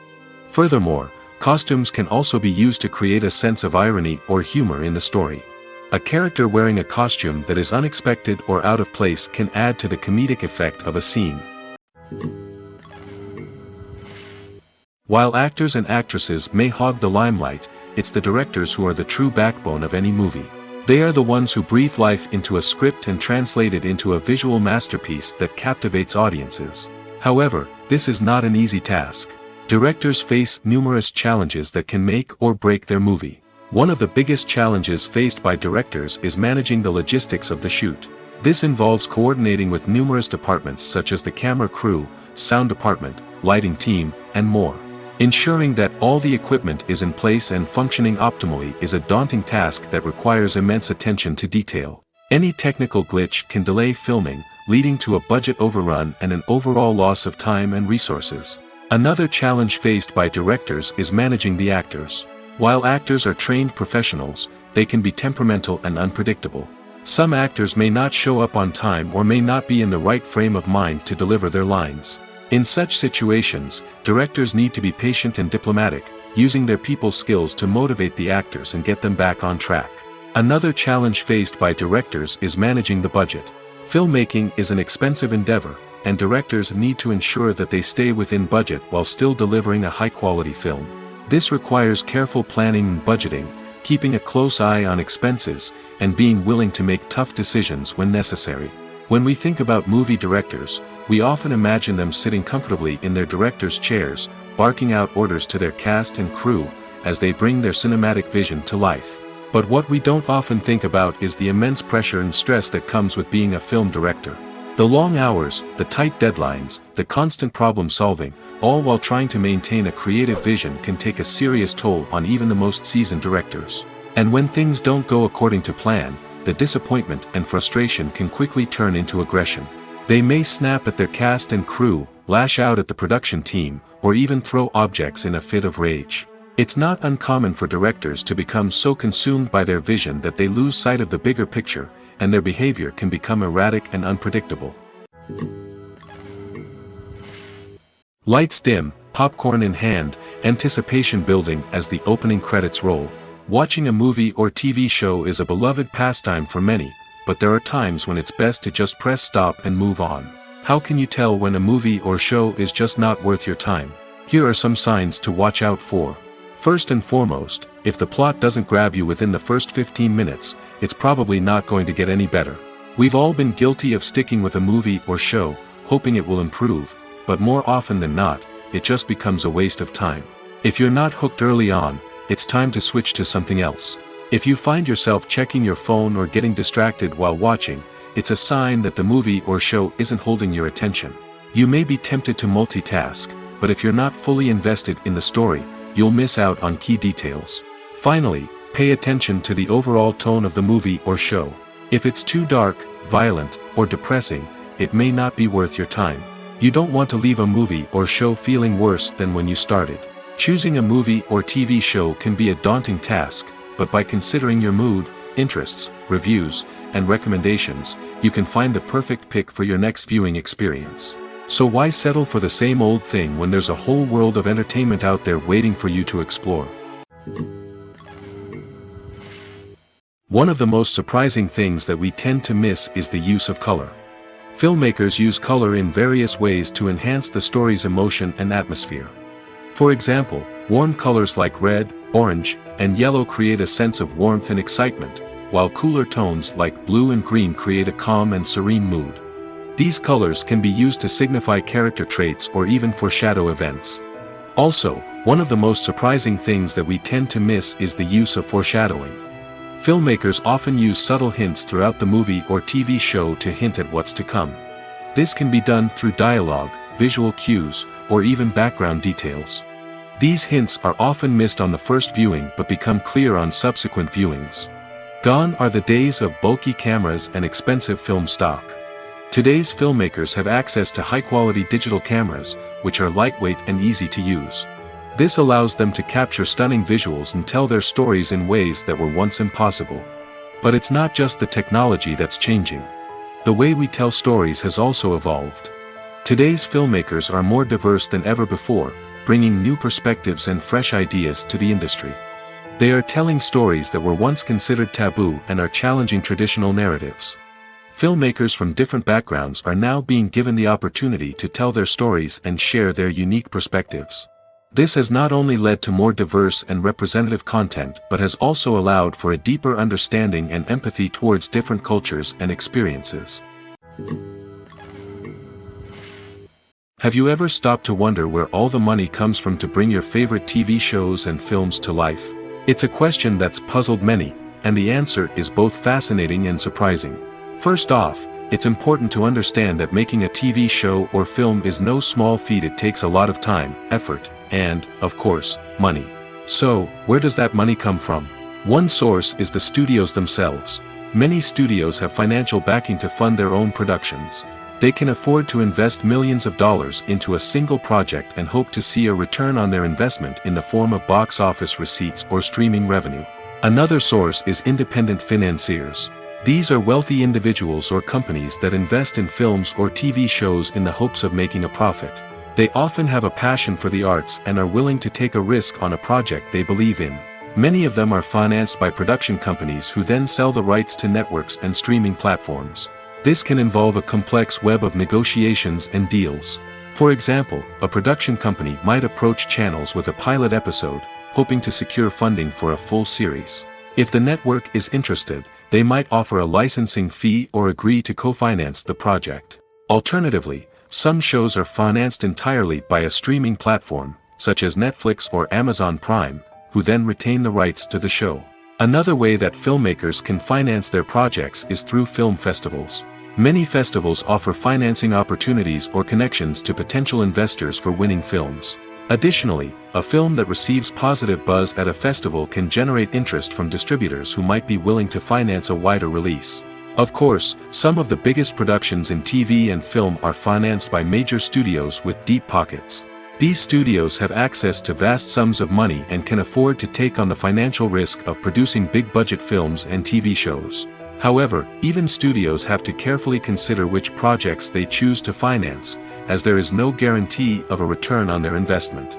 Furthermore, costumes can also be used to create a sense of irony or humor in the story. A character wearing a costume that is unexpected or out of place can add to the comedic effect of a scene. While actors and actresses may hog the limelight, it's the directors who are the true backbone of any movie. They are the ones who breathe life into a script and translate it into a visual masterpiece that captivates audiences. However, this is not an easy task. Directors face numerous challenges that can make or break their movie. One of the biggest challenges faced by directors is managing the logistics of the shoot. This involves coordinating with numerous departments such as the camera crew, sound department, lighting team, and more. Ensuring that all the equipment is in place and functioning optimally is a daunting task that requires immense attention to detail. Any technical glitch can delay filming, leading to a budget overrun and an overall loss of time and resources. Another challenge faced by directors is managing the actors. While actors are trained professionals, they can be temperamental and unpredictable. Some actors may not show up on time or may not be in the right frame of mind to deliver their lines. In such situations, directors need to be patient and diplomatic, using their people skills to motivate the actors and get them back on track. Another challenge faced by directors is managing the budget. Filmmaking is an expensive endeavor, and directors need to ensure that they stay within budget while still delivering a high-quality film. This requires careful planning and budgeting, keeping a close eye on expenses, and being willing to make tough decisions when necessary. When we think about movie directors, we often imagine them sitting comfortably in their director's chairs, barking out orders to their cast and crew, as they bring their cinematic vision to life. But what we don't often think about is the immense pressure and stress that comes with being a film director. The long hours, the tight deadlines, the constant problem solving, all while trying to maintain a creative vision can take a serious toll on even the most seasoned directors. And when things don't go according to plan, the disappointment and frustration can quickly turn into aggression. They may snap at their cast and crew, lash out at the production team, or even throw objects in a fit of rage. It's not uncommon for directors to become so consumed by their vision that they lose sight of the bigger picture, and their behavior can become erratic and unpredictable. Lights dim, popcorn in hand, anticipation building as the opening credits roll. Watching a movie or TV show is a beloved pastime for many, but there are times when it's best to just press stop and move on. How can you tell when a movie or show is just not worth your time? Here are some signs to watch out for. First and foremost, if the plot doesn't grab you within the first 15 minutes, it's probably not going to get any better. We've all been guilty of sticking with a movie or show, hoping it will improve, but more often than not, it just becomes a waste of time. If you're not hooked early on, it's time to switch to something else. If you find yourself checking your phone or getting distracted while watching, it's a sign that the movie or show isn't holding your attention. You may be tempted to multitask, but if you're not fully invested in the story, you'll miss out on key details. Finally, pay attention to the overall tone of the movie or show. If it's too dark, violent, or depressing, it may not be worth your time. You don't want to leave a movie or show feeling worse than when you started. Choosing a movie or TV show can be a daunting task, but by considering your mood, interests, reviews, and recommendations, you can find the perfect pick for your next viewing experience. So why settle for the same old thing when there's a whole world of entertainment out there waiting for you to explore? One of the most surprising things that we tend to miss is the use of color. Filmmakers use color in various ways to enhance the story's emotion and atmosphere. For example, warm colors like red, orange, and yellow create a sense of warmth and excitement, while cooler tones like blue and green create a calm and serene mood. These colors can be used to signify character traits or even foreshadow events. Also, one of the most surprising things that we tend to miss is the use of foreshadowing. Filmmakers often use subtle hints throughout the movie or TV show to hint at what's to come. This can be done through dialogue, visual cues, or even background details. These hints are often missed on the first viewing but become clear on subsequent viewings. Gone are the days of bulky cameras and expensive film stock. Today's filmmakers have access to high-quality digital cameras, which are lightweight and easy to use. This allows them to capture stunning visuals and tell their stories in ways that were once impossible. But it's not just the technology that's changing. The way we tell stories has also evolved. Today's filmmakers are more diverse than ever before, bringing new perspectives and fresh ideas to the industry. They are telling stories that were once considered taboo and are challenging traditional narratives. Filmmakers from different backgrounds are now being given the opportunity to tell their stories and share their unique perspectives. This has not only led to more diverse and representative content but has also allowed for a deeper understanding and empathy towards different cultures and experiences. Have you ever stopped to wonder where all the money comes from to bring your favorite TV shows and films to life? It's a question that's puzzled many, and the answer is both fascinating and surprising. First off, it's important to understand that making a TV show or film is no small feat. It takes a lot of time, effort, and, of course, money. So, where does that money come from? One source is the studios themselves. Many studios have financial backing to fund their own productions. They can afford to invest millions of dollars into a single project and hope to see a return on their investment in the form of box office receipts or streaming revenue. Another source is independent financiers. These are wealthy individuals or companies that invest in films or TV shows in the hopes of making a profit. They often have a passion for the arts and are willing to take a risk on a project they believe in. Many of them are financed by production companies who then sell the rights to networks and streaming platforms. This can involve a complex web of negotiations and deals. For example, a production company might approach channels with a pilot episode, hoping to secure funding for a full series. If the network is interested, they might offer a licensing fee or agree to co-finance the project. Alternatively, some shows are financed entirely by a streaming platform, such as Netflix or Amazon Prime, who then retain the rights to the show. Another way that filmmakers can finance their projects is through film festivals. Many festivals offer financing opportunities or connections to potential investors for winning films. Additionally, a film that receives positive buzz at a festival can generate interest from distributors who might be willing to finance a wider release. Of course, some of the biggest productions in TV and film are financed by major studios with deep pockets. These studios have access to vast sums of money and can afford to take on the financial risk of producing big-budget films and TV shows. However, even studios have to carefully consider which projects they choose to finance, as there is no guarantee of a return on their investment.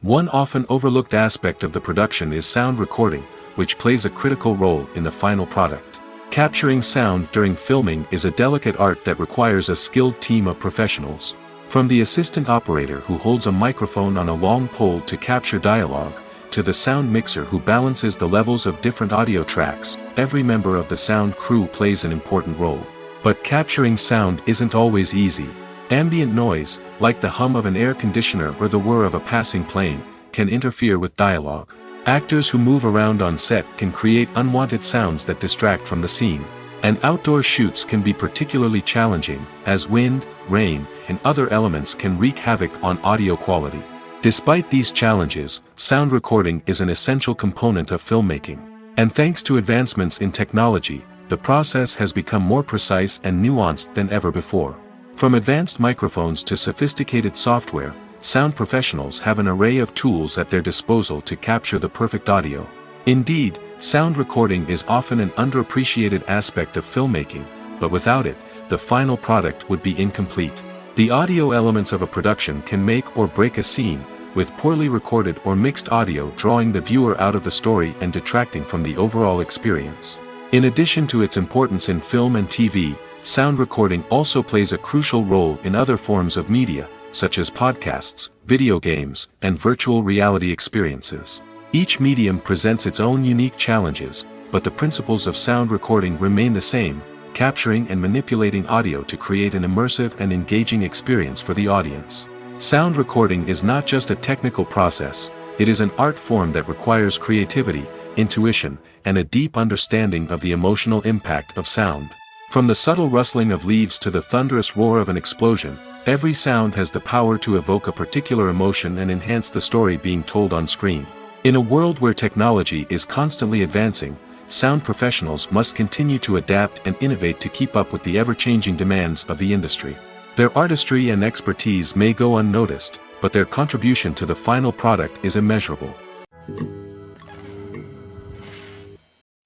One often overlooked aspect of the production is sound recording, which plays a critical role in the final product. Capturing sound during filming is a delicate art that requires a skilled team of professionals. From the assistant operator who holds a microphone on a long pole to capture dialogue, to the sound mixer who balances the levels of different audio tracks, every member of the sound crew plays an important role. But capturing sound isn't always easy. Ambient noise, like the hum of an air conditioner or the whir of a passing plane, can interfere with dialogue. Actors who move around on set can create unwanted sounds that distract from the scene. And outdoor shoots can be particularly challenging, as wind, rain, and other elements can wreak havoc on audio quality. Despite these challenges, sound recording is an essential component of filmmaking. And thanks to advancements in technology, the process has become more precise and nuanced than ever before. From advanced microphones to sophisticated software, sound professionals have an array of tools at their disposal to capture the perfect audio. Indeed, sound recording is often an underappreciated aspect of filmmaking, but without it, the final product would be incomplete. The audio elements of a production can make or break a scene, with poorly recorded or mixed audio drawing the viewer out of the story and detracting from the overall experience. In addition to its importance in film and TV, sound recording also plays a crucial role in other forms of media, such as podcasts, video games, and virtual reality experiences. Each medium presents its own unique challenges, but the principles of sound recording remain the same, capturing and manipulating audio to create an immersive and engaging experience for the audience. Sound recording is not just a technical process, it is an art form that requires creativity, intuition, and a deep understanding of the emotional impact of sound. From the subtle rustling of leaves to the thunderous roar of an explosion, every sound has the power to evoke a particular emotion and enhance the story being told on screen. In a world where technology is constantly advancing, sound professionals must continue to adapt and innovate to keep up with the ever-changing demands of the industry. Their artistry and expertise may go unnoticed, but their contribution to the final product is immeasurable.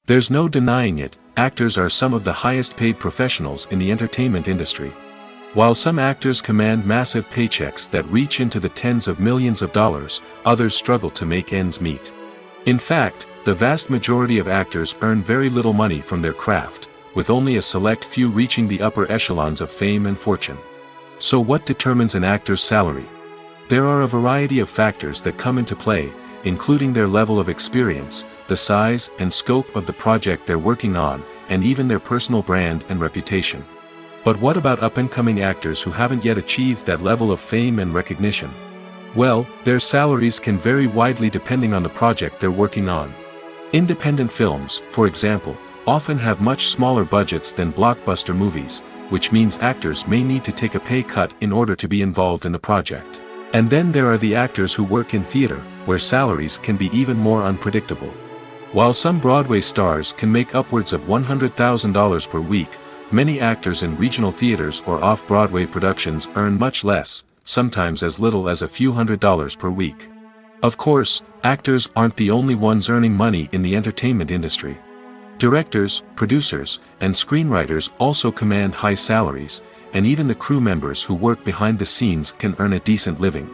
There's no denying it, actors are some of the highest-paid professionals in the entertainment industry. While some actors command massive paychecks that reach into the tens of millions of dollars, others struggle to make ends meet. In fact, the vast majority of actors earn very little money from their craft, with only a select few reaching the upper echelons of fame and fortune. So what determines an actor's salary? There are a variety of factors that come into play, including their level of experience, the size and scope of the project they're working on, and even their personal brand and reputation. But what about up-and-coming actors who haven't yet achieved that level of fame and recognition? Well, their salaries can vary widely depending on the project they're working on. Independent films, for example, often have much smaller budgets than blockbuster movies, which means actors may need to take a pay cut in order to be involved in the project. And then there are the actors who work in theater, where salaries can be even more unpredictable. While some Broadway stars can make upwards of $100,000 per week, many actors in regional theaters or off-Broadway productions earn much less, sometimes as little as a few $100s per week. Of course, actors aren't the only ones earning money in the entertainment industry. Directors, producers, and screenwriters also command high salaries, and even the crew members who work behind the scenes can earn a decent living.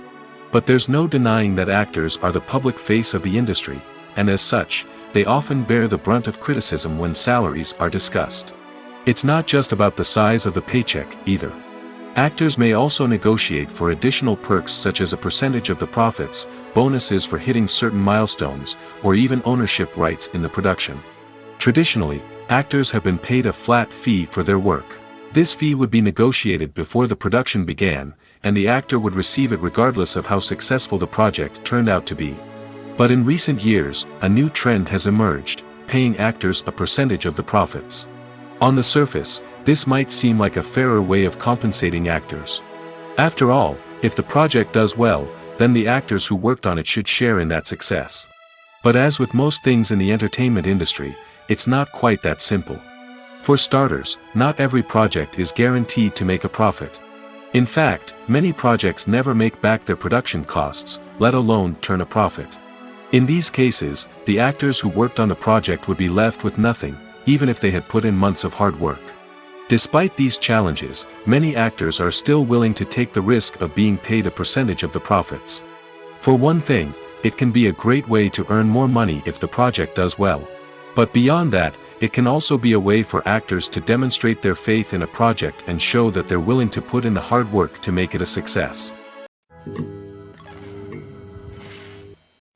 But there's no denying that actors are the public face of the industry, and as such, they often bear the brunt of criticism when salaries are discussed. It's not just about the size of the paycheck, either. Actors may also negotiate for additional perks such as a percentage of the profits, bonuses for hitting certain milestones, or even ownership rights in the production. Traditionally, actors have been paid a flat fee for their work. This fee would be negotiated before the production began, and the actor would receive it regardless of how successful the project turned out to be. But in recent years, a new trend has emerged, paying actors a percentage of the profits. On the surface, this might seem like a fairer way of compensating actors. After all, if the project does well, then the actors who worked on it should share in that success. But as with most things in the entertainment industry, it's not quite that simple. For starters, not every project is guaranteed to make a profit. In fact, many projects never make back their production costs, let alone turn a profit. In these cases, the actors who worked on the project would be left with nothing, even if they had put in months of hard work. Despite these challenges, many actors are still willing to take the risk of being paid a percentage of the profits. For one thing, it can be a great way to earn more money if the project does well. But beyond that, it can also be a way for actors to demonstrate their faith in a project and show that they're willing to put in the hard work to make it a success.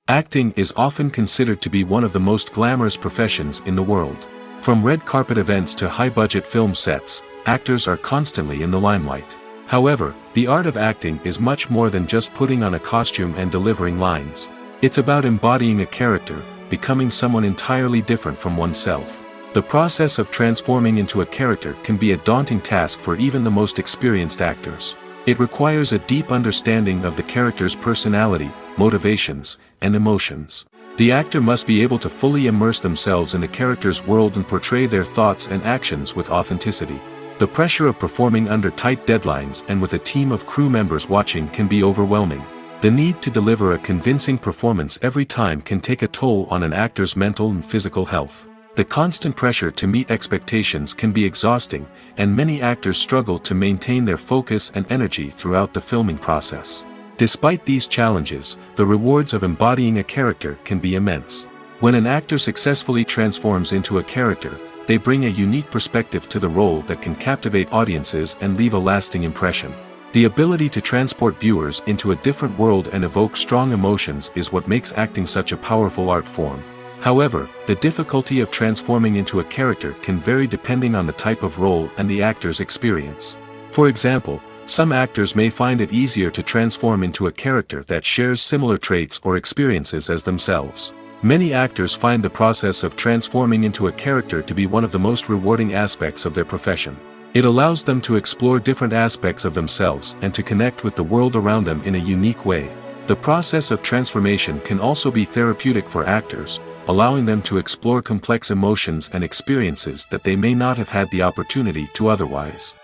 Acting is often considered to be one of the most glamorous professions in the world. From red carpet events to high-budget film sets, actors are constantly in the limelight. However, the art of acting is much more than just putting on a costume and delivering lines. It's about embodying a character, becoming someone entirely different from oneself. The process of transforming into a character can be a daunting task for even the most experienced actors. It requires a deep understanding of the character's personality, motivations, and emotions. The actor must be able to fully immerse themselves in the character's world and portray their thoughts and actions with authenticity. The pressure of performing under tight deadlines and with a team of crew members watching can be overwhelming. The need to deliver a convincing performance every time can take a toll on an actor's mental and physical health. The constant pressure to meet expectations can be exhausting, and many actors struggle to maintain their focus and energy throughout the filming process. Despite these challenges, the rewards of embodying a character can be immense. When an actor successfully transforms into a character, they bring a unique perspective to the role that can captivate audiences and leave a lasting impression. The ability to transport viewers into a different world and evoke strong emotions is what makes acting such a powerful art form. However, the difficulty of transforming into a character can vary depending on the type of role and the actor's experience. For example, some actors may find it easier to transform into a character that shares similar traits or experiences as themselves. Many actors find the process of transforming into a character to be one of the most rewarding aspects of their profession. It allows them to explore different aspects of themselves and to connect with the world around them in a unique way. The process of transformation can also be therapeutic for actors, allowing them to explore complex emotions and experiences that they may not have had the opportunity to otherwise.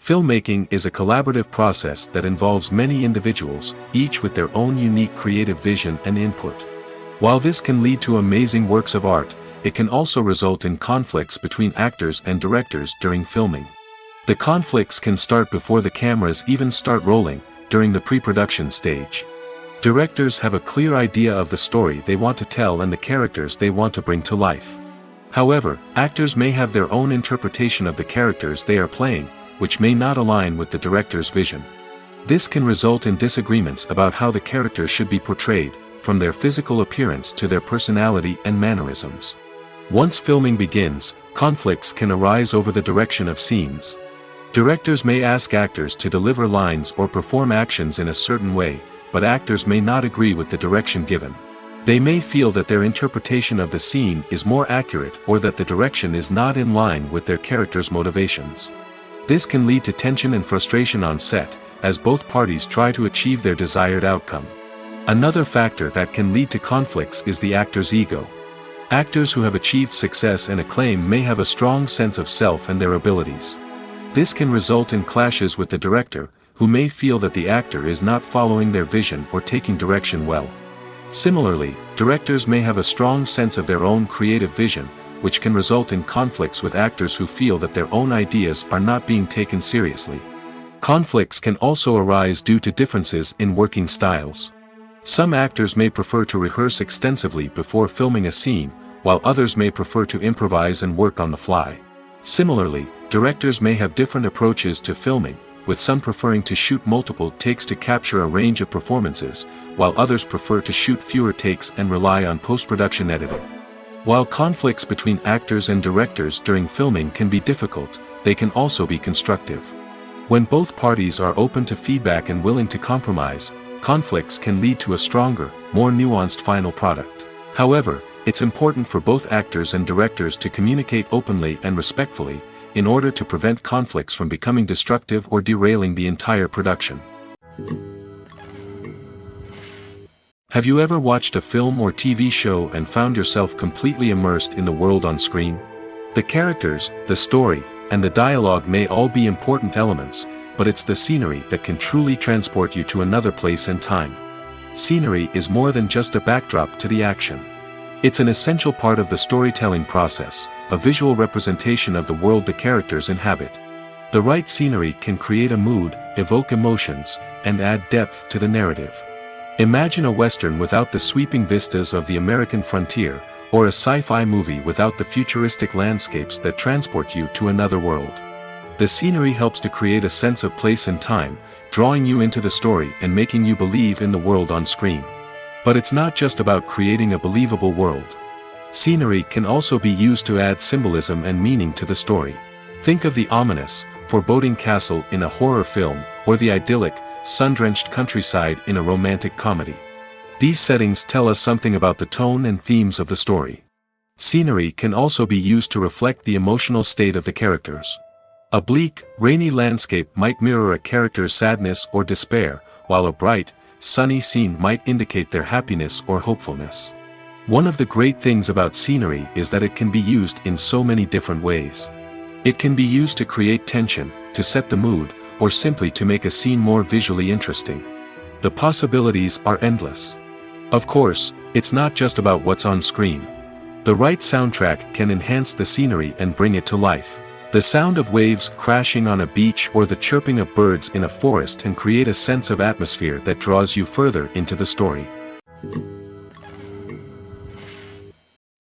Filmmaking is a collaborative process that involves many individuals, each with their own unique creative vision and input. While this can lead to amazing works of art, it can also result in conflicts between actors and directors during filming. The conflicts can start before the cameras even start rolling, during the pre-production stage. Directors have a clear idea of the story they want to tell and the characters they want to bring to life. However, actors may have their own interpretation of the characters they are playing, which may not align with the director's vision. This can result in disagreements about how the characters should be portrayed, from their physical appearance to their personality and mannerisms. Once filming begins, conflicts can arise over the direction of scenes. Directors may ask actors to deliver lines or perform actions in a certain way, but actors may not agree with the direction given. They may feel that their interpretation of the scene is more accurate or that the direction is not in line with their character's motivations. This can lead to tension and frustration on set, as both parties try to achieve their desired outcome. Another factor that can lead to conflicts is the actor's ego. Actors who have achieved success and acclaim may have a strong sense of self and their abilities. This can result in clashes with the director, who may feel that the actor is not following their vision or taking direction well. Similarly, directors may have a strong sense of their own creative vision, which can result in conflicts with actors who feel that their own ideas are not being taken seriously. Conflicts can also arise due to differences in working styles. Some actors may prefer to rehearse extensively before filming a scene, while others may prefer to improvise and work on the fly. Similarly, directors may have different approaches to filming, with some preferring to shoot multiple takes to capture a range of performances, while others prefer to shoot fewer takes and rely on post-production editing. While conflicts between actors and directors during filming can be difficult, they can also be constructive. When both parties are open to feedback and willing to compromise, conflicts can lead to a stronger, more nuanced final product. However, it's important for both actors and directors to communicate openly and respectfully, in order to prevent conflicts from becoming destructive or derailing the entire production. Have you ever watched a film or TV show and found yourself completely immersed in the world on screen? The characters, the story, and the dialogue may all be important elements, but it's the scenery that can truly transport you to another place and time. Scenery is more than just a backdrop to the action. It's an essential part of the storytelling process, a visual representation of the world the characters inhabit. The right scenery can create a mood, evoke emotions, and add depth to the narrative. Imagine a Western without the sweeping vistas of the American frontier, or a sci-fi movie without the futuristic landscapes that transport you to another world. The scenery helps to create a sense of place and time, drawing you into the story and making you believe in the world on screen. But it's not just about creating a believable world. Scenery can also be used to add symbolism and meaning to the story. Think of the ominous, foreboding castle in a horror film, or the idyllic, sun-drenched countryside in a romantic comedy. These settings tell us something about the tone and themes of the story. Scenery can also be used to reflect the emotional state of the characters. A bleak, rainy landscape might mirror a character's sadness or despair, while a bright, sunny scene might indicate their happiness or hopefulness. One of the great things about scenery is that it can be used in so many different ways. It can be used to create tension, to set the mood, or simply to make a scene more visually interesting. The possibilities are endless. Of course, it's not just about what's on screen. The right soundtrack can enhance the scenery and bring it to life. The sound of waves crashing on a beach or the chirping of birds in a forest can create a sense of atmosphere that draws you further into the story.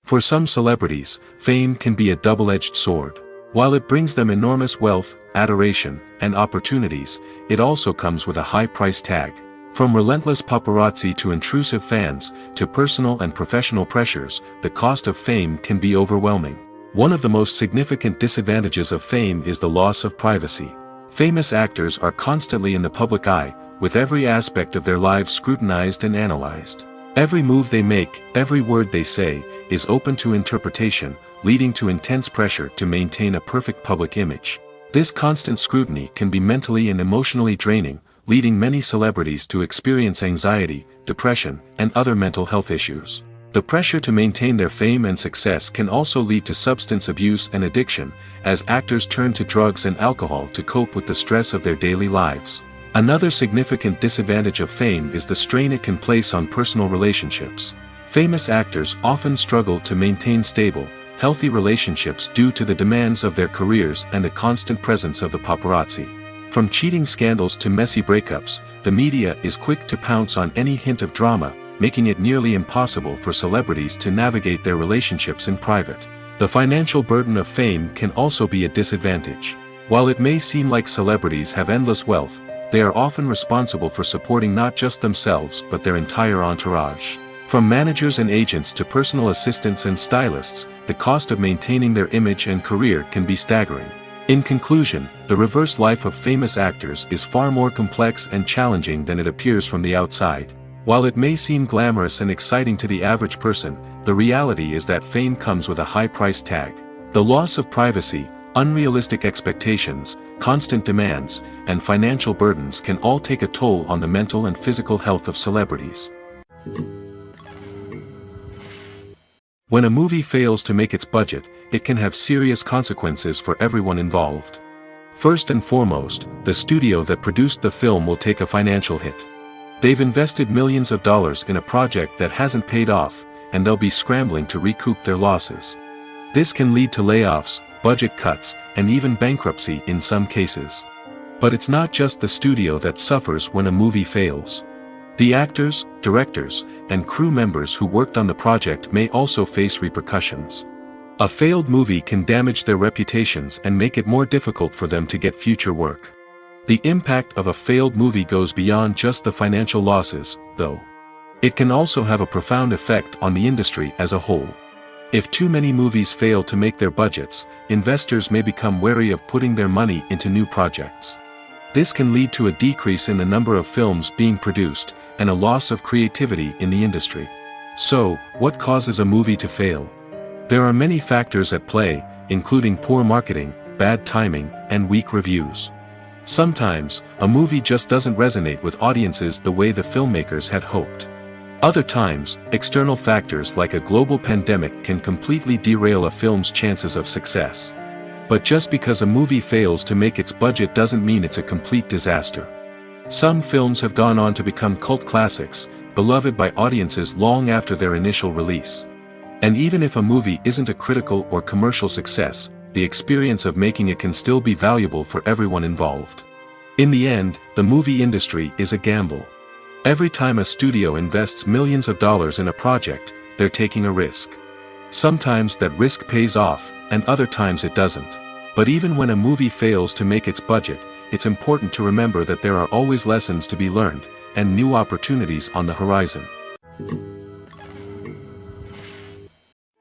For some celebrities, fame can be a double-edged sword. While it brings them enormous wealth, adoration, and opportunities, it also comes with a high price tag. From relentless paparazzi to intrusive fans, to personal and professional pressures, the cost of fame can be overwhelming. One of the most significant disadvantages of fame is the loss of privacy. Famous actors are constantly in the public eye, with every aspect of their lives scrutinized and analyzed. Every move they make, every word they say, is open to interpretation, leading to intense pressure to maintain a perfect public image. This constant scrutiny can be mentally and emotionally draining, leading many celebrities to experience anxiety, depression, and other mental health issues. The pressure to maintain their fame and success can also lead to substance abuse and addiction, as actors turn to drugs and alcohol to cope with the stress of their daily lives. Another significant disadvantage of fame is the strain it can place on personal relationships. Famous actors often struggle to maintain stable, healthy relationships due to the demands of their careers and the constant presence of the paparazzi. From cheating scandals to messy breakups, the media is quick to pounce on any hint of drama, making it nearly impossible for celebrities to navigate their relationships in private. The financial burden of fame can also be a disadvantage. While it may seem like celebrities have endless wealth, they are often responsible for supporting not just themselves but their entire entourage. From managers and agents to personal assistants and stylists, the cost of maintaining their image and career can be staggering. In conclusion, the reverse life of famous actors is far more complex and challenging than it appears from the outside. While it may seem glamorous and exciting to the average person, the reality is that fame comes with a high price tag. The loss of privacy, unrealistic expectations, constant demands, and financial burdens can all take a toll on the mental and physical health of celebrities. When a movie fails to make its budget, it can have serious consequences for everyone involved. First and foremost, the studio that produced the film will take a financial hit. They've invested millions of dollars in a project that hasn't paid off, and they'll be scrambling to recoup their losses. This can lead to layoffs, budget cuts, and even bankruptcy in some cases. But it's not just the studio that suffers when a movie fails. The actors, directors, and crew members who worked on the project may also face repercussions. A failed movie can damage their reputations and make it more difficult for them to get future work. The impact of a failed movie goes beyond just the financial losses, though. It can also have a profound effect on the industry as a whole. If too many movies fail to make their budgets, investors may become wary of putting their money into new projects. This can lead to a decrease in the number of films being produced, and a loss of creativity in the industry. So, what causes a movie to fail? There are many factors at play, including poor marketing, bad timing, and weak reviews. Sometimes, a movie just doesn't resonate with audiences the way the filmmakers had hoped. Other times, external factors like a global pandemic can completely derail a film's chances of success. But just because a movie fails to make its budget doesn't mean it's a complete disaster. Some films have gone on to become cult classics, beloved by audiences long after their initial release. And even if a movie isn't a critical or commercial success, the experience of making it can still be valuable for everyone involved. In the end, the movie industry is a gamble. Every time a studio invests millions of dollars in a project, they're taking a risk. Sometimes that risk pays off, and other times it doesn't. But even when a movie fails to make its budget, it's important to remember that there are always lessons to be learned, and new opportunities on the horizon.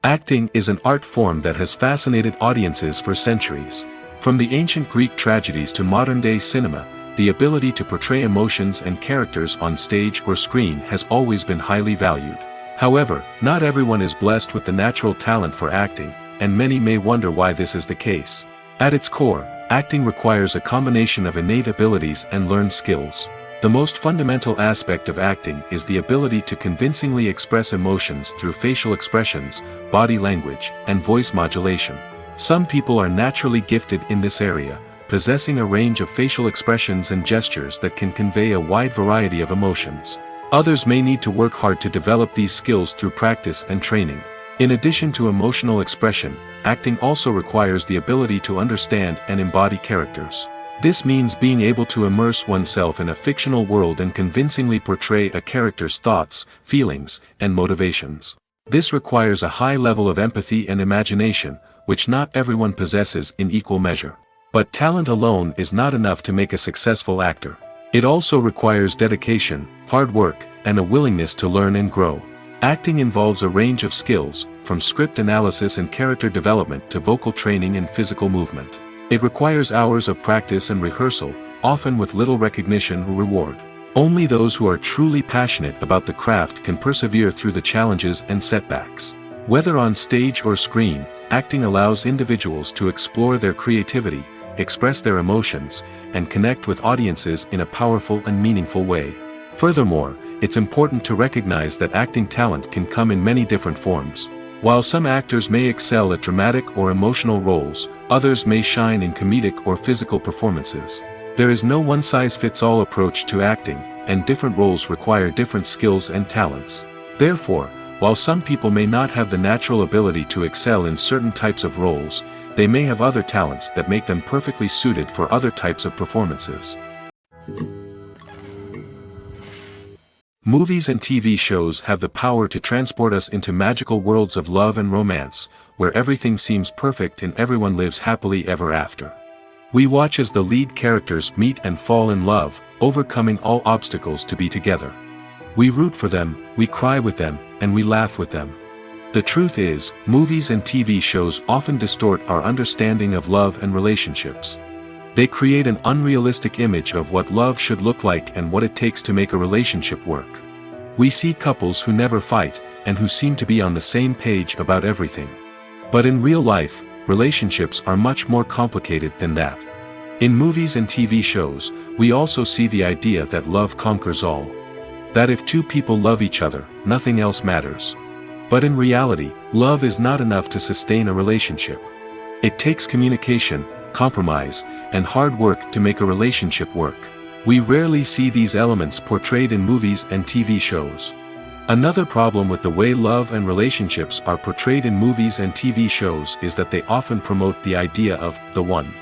Acting is an art form that has fascinated audiences for centuries. From the ancient Greek tragedies to modern-day cinema, the ability to portray emotions and characters on stage or screen has always been highly valued. However, not everyone is blessed with the natural talent for acting, and many may wonder why this is the case. At its core, acting requires a combination of innate abilities and learned skills. The most fundamental aspect of acting is the ability to convincingly express emotions through facial expressions, body language, and voice modulation. Some people are naturally gifted in this area, possessing a range of facial expressions and gestures that can convey a wide variety of emotions. Others may need to work hard to develop these skills through practice and training. In addition to emotional expression, acting also requires the ability to understand and embody characters. This means being able to immerse oneself in a fictional world and convincingly portray a character's thoughts, feelings, and motivations. This requires a high level of empathy and imagination, which not everyone possesses in equal measure. But talent alone is not enough to make a successful actor. It also requires dedication, hard work, and a willingness to learn and grow. Acting involves a range of skills, from script analysis and character development to vocal training and physical movement. It requires hours of practice and rehearsal, often with little recognition or reward. Only those who are truly passionate about the craft can persevere through the challenges and setbacks. Whether on stage or screen, acting allows individuals to explore their creativity, express their emotions, and connect with audiences in a powerful and meaningful way. Furthermore, it's important to recognize that acting talent can come in many different forms. While some actors may excel at dramatic or emotional roles, others may shine in comedic or physical performances. There is no one-size-fits-all approach to acting, and different roles require different skills and talents. Therefore, while some people may not have the natural ability to excel in certain types of roles, they may have other talents that make them perfectly suited for other types of performances. Movies and TV shows have the power to transport us into magical worlds of love and romance, where everything seems perfect and everyone lives happily ever after. We watch as the lead characters meet and fall in love, overcoming all obstacles to be together. We root for them, we cry with them, and we laugh with them. The truth is, movies and TV shows often distort our understanding of love and relationships. They create an unrealistic image of what love should look like and what it takes to make a relationship work. We see couples who never fight, and who seem to be on the same page about everything. But in real life, relationships are much more complicated than that. In movies and TV shows, we also see the idea that love conquers all. That if two people love each other, nothing else matters. But in reality, love is not enough to sustain a relationship. It takes communication, compromise, and hard work to make a relationship work. We rarely see these elements portrayed in movies and TV shows. Another problem with the way love and relationships are portrayed in movies and TV shows is that they often promote the idea of the one.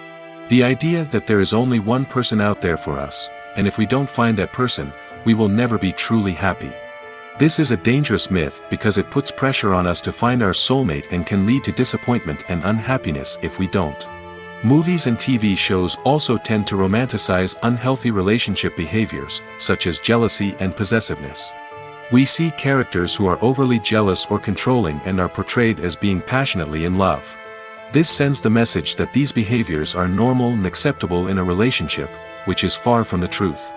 The idea that there is only one person out there for us, and if we don't find that person, we will never be truly happy. This is a dangerous myth because it puts pressure on us to find our soulmate and can lead to disappointment and unhappiness if we don't. Movies and TV shows also tend to romanticize unhealthy relationship behaviors, such as jealousy and possessiveness. We see characters who are overly jealous or controlling and are portrayed as being passionately in love. This sends the message that these behaviors are normal and acceptable in a relationship, which is far from the truth.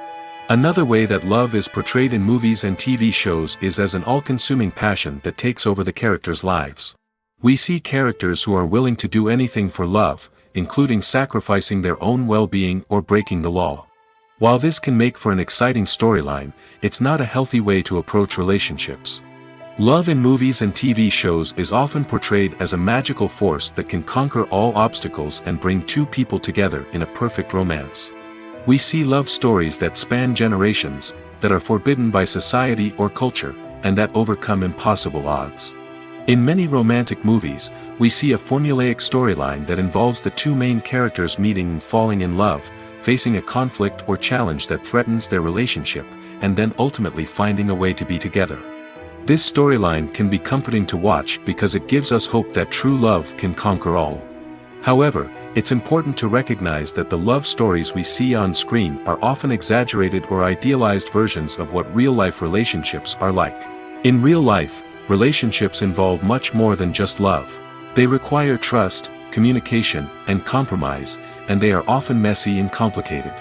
Another way that love is portrayed in movies and TV shows is as an all-consuming passion that takes over the characters' lives. We see characters who are willing to do anything for love, including sacrificing their own well-being or breaking the law. While this can make for an exciting storyline, it's not a healthy way to approach relationships. Love in movies and TV shows is often portrayed as a magical force that can conquer all obstacles and bring two people together in a perfect romance. We see love stories that span generations, that are forbidden by society or culture, and that overcome impossible odds. In many romantic movies, we see a formulaic storyline that involves the two main characters meeting and falling in love, facing a conflict or challenge that threatens their relationship, and then ultimately finding a way to be together. This storyline can be comforting to watch because it gives us hope that true love can conquer all. However, it's important to recognize that the love stories we see on screen are often exaggerated or idealized versions of what real-life relationships are like. In real life, relationships involve much more than just love. They require trust, communication, and compromise, and they are often messy and complicated.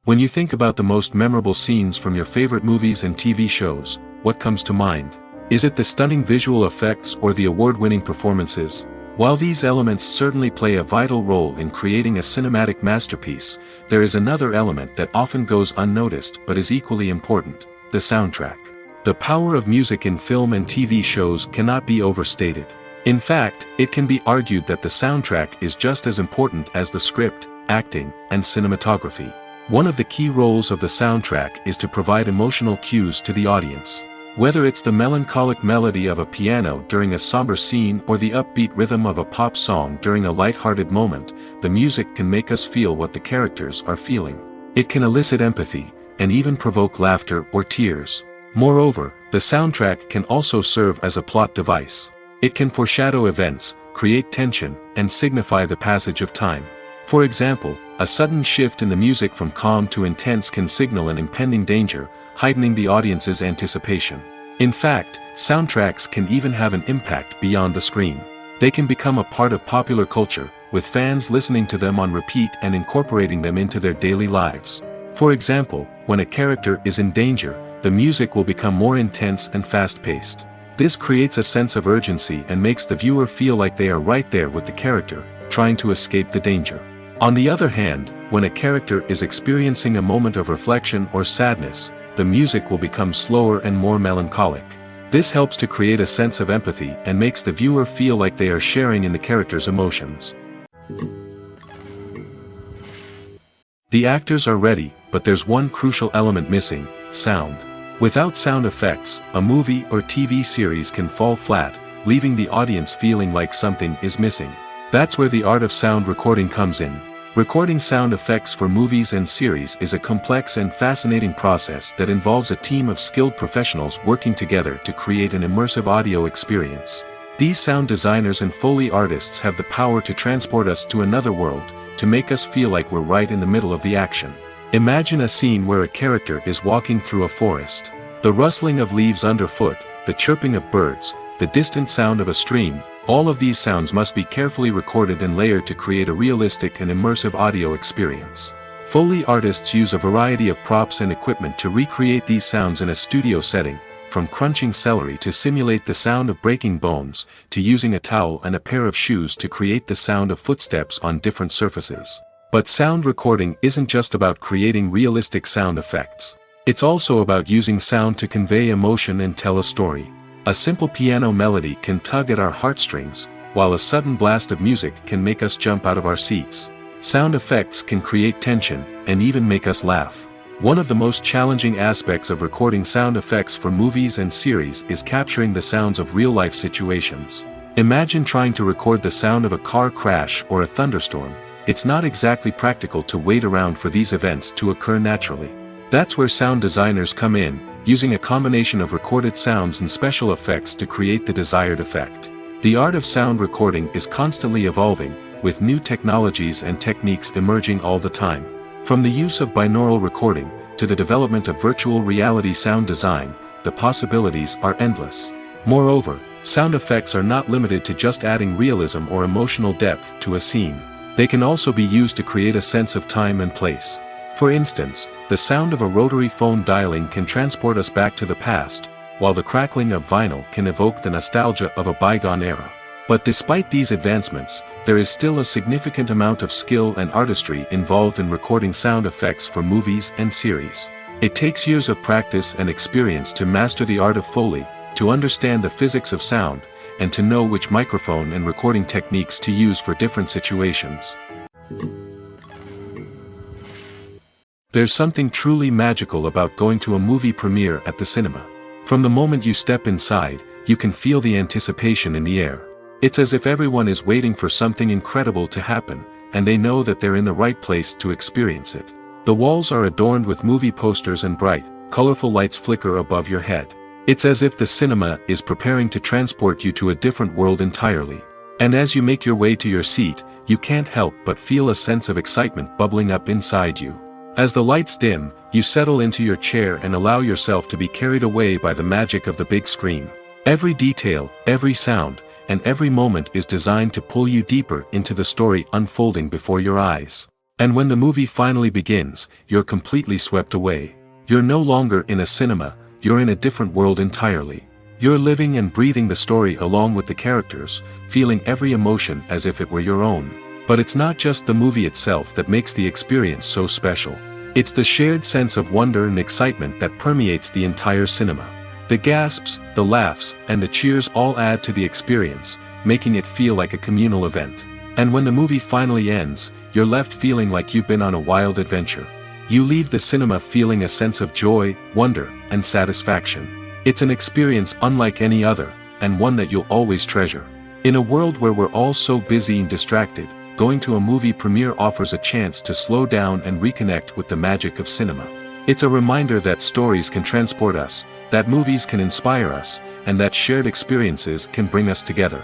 When you think about the most memorable scenes from your favorite movies and TV shows, what comes to mind? Is it the stunning visual effects or the award-winning performances? While these elements certainly play a vital role in creating a cinematic masterpiece, there is another element that often goes unnoticed but is equally important: the soundtrack. The power of music in film and TV shows cannot be overstated. In fact, it can be argued that the soundtrack is just as important as the script, acting, and cinematography. One of the key roles of the soundtrack is to provide emotional cues to the audience. Whether it's the melancholic melody of a piano during a somber scene or the upbeat rhythm of a pop song during a light-hearted moment, the music can make us feel what the characters are feeling. It can elicit empathy, and even provoke laughter or tears. Moreover, the soundtrack can also serve as a plot device. It can foreshadow events, create tension, and signify the passage of time. For example, a sudden shift in the music from calm to intense can signal an impending danger, heightening the audience's anticipation. In fact, soundtracks can even have an impact beyond the screen. They can become a part of popular culture, with fans listening to them on repeat and incorporating them into their daily lives. For example, when a character is in danger, the music will become more intense and fast-paced. This creates a sense of urgency and makes the viewer feel like they are right there with the character, trying to escape the danger. On the other hand, when a character is experiencing a moment of reflection or sadness, the music will become slower and more melancholic. This helps to create a sense of empathy and makes the viewer feel like they are sharing in the character's emotions. The actors are ready, but there's one crucial element missing: sound. Without sound effects, a movie or TV series can fall flat, leaving the audience feeling like something is missing. That's where the art of sound recording comes in. Recording sound effects for movies and series is a complex and fascinating process that involves a team of skilled professionals working together to create an immersive audio experience. These sound designers and Foley artists have the power to transport us to another world, to make us feel like we're right in the middle of the action. Imagine a scene where a character is walking through a forest. The rustling of leaves underfoot, the chirping of birds, the distant sound of a stream, all of these sounds must be carefully recorded and layered to create a realistic and immersive audio experience. Foley artists use a variety of props and equipment to recreate these sounds in a studio setting, from crunching celery to simulate the sound of breaking bones, to using a towel and a pair of shoes to create the sound of footsteps on different surfaces. But sound recording isn't just about creating realistic sound effects. It's also about using sound to convey emotion and tell a story. A simple piano melody can tug at our heartstrings, while a sudden blast of music can make us jump out of our seats. Sound effects can create tension, and even make us laugh. One of the most challenging aspects of recording sound effects for movies and series is capturing the sounds of real-life situations. Imagine trying to record the sound of a car crash or a thunderstorm. It's not exactly practical to wait around for these events to occur naturally. That's where sound designers come in, using a combination of recorded sounds and special effects to create the desired effect. The art of sound recording is constantly evolving, with new technologies and techniques emerging all the time. From the use of binaural recording, to the development of virtual reality sound design, the possibilities are endless. Moreover, sound effects are not limited to just adding realism or emotional depth to a scene. They can also be used to create a sense of time and place. For instance, the sound of a rotary phone dialing can transport us back to the past, while the crackling of vinyl can evoke the nostalgia of a bygone era. But despite these advancements, there is still a significant amount of skill and artistry involved in recording sound effects for movies and series. It takes years of practice and experience to master the art of Foley, to understand the physics of sound, and to know which microphone and recording techniques to use for different situations. There's something truly magical about going to a movie premiere at the cinema. From the moment you step inside, you can feel the anticipation in the air. It's as if everyone is waiting for something incredible to happen, and they know that they're in the right place to experience it. The walls are adorned with movie posters and bright, colorful lights flicker above your head. It's as if the cinema is preparing to transport you to a different world entirely. And as you make your way to your seat, you can't help but feel a sense of excitement bubbling up inside you. As the lights dim, you settle into your chair and allow yourself to be carried away by the magic of the big screen. Every detail, every sound, and every moment is designed to pull you deeper into the story unfolding before your eyes. And when the movie finally begins, you're completely swept away. You're no longer in a cinema, you're in a different world entirely. You're living and breathing the story along with the characters, feeling every emotion as if it were your own. But it's not just the movie itself that makes the experience so special. It's the shared sense of wonder and excitement that permeates the entire cinema. The gasps, the laughs, and the cheers all add to the experience, making it feel like a communal event. And when the movie finally ends, you're left feeling like you've been on a wild adventure. You leave the cinema feeling a sense of joy, wonder, and satisfaction. It's an experience unlike any other, and one that you'll always treasure. In a world where we're all so busy and distracted, going to a movie premiere offers a chance to slow down and reconnect with the magic of cinema. It's a reminder that stories can transport us, that movies can inspire us, and that shared experiences can bring us together.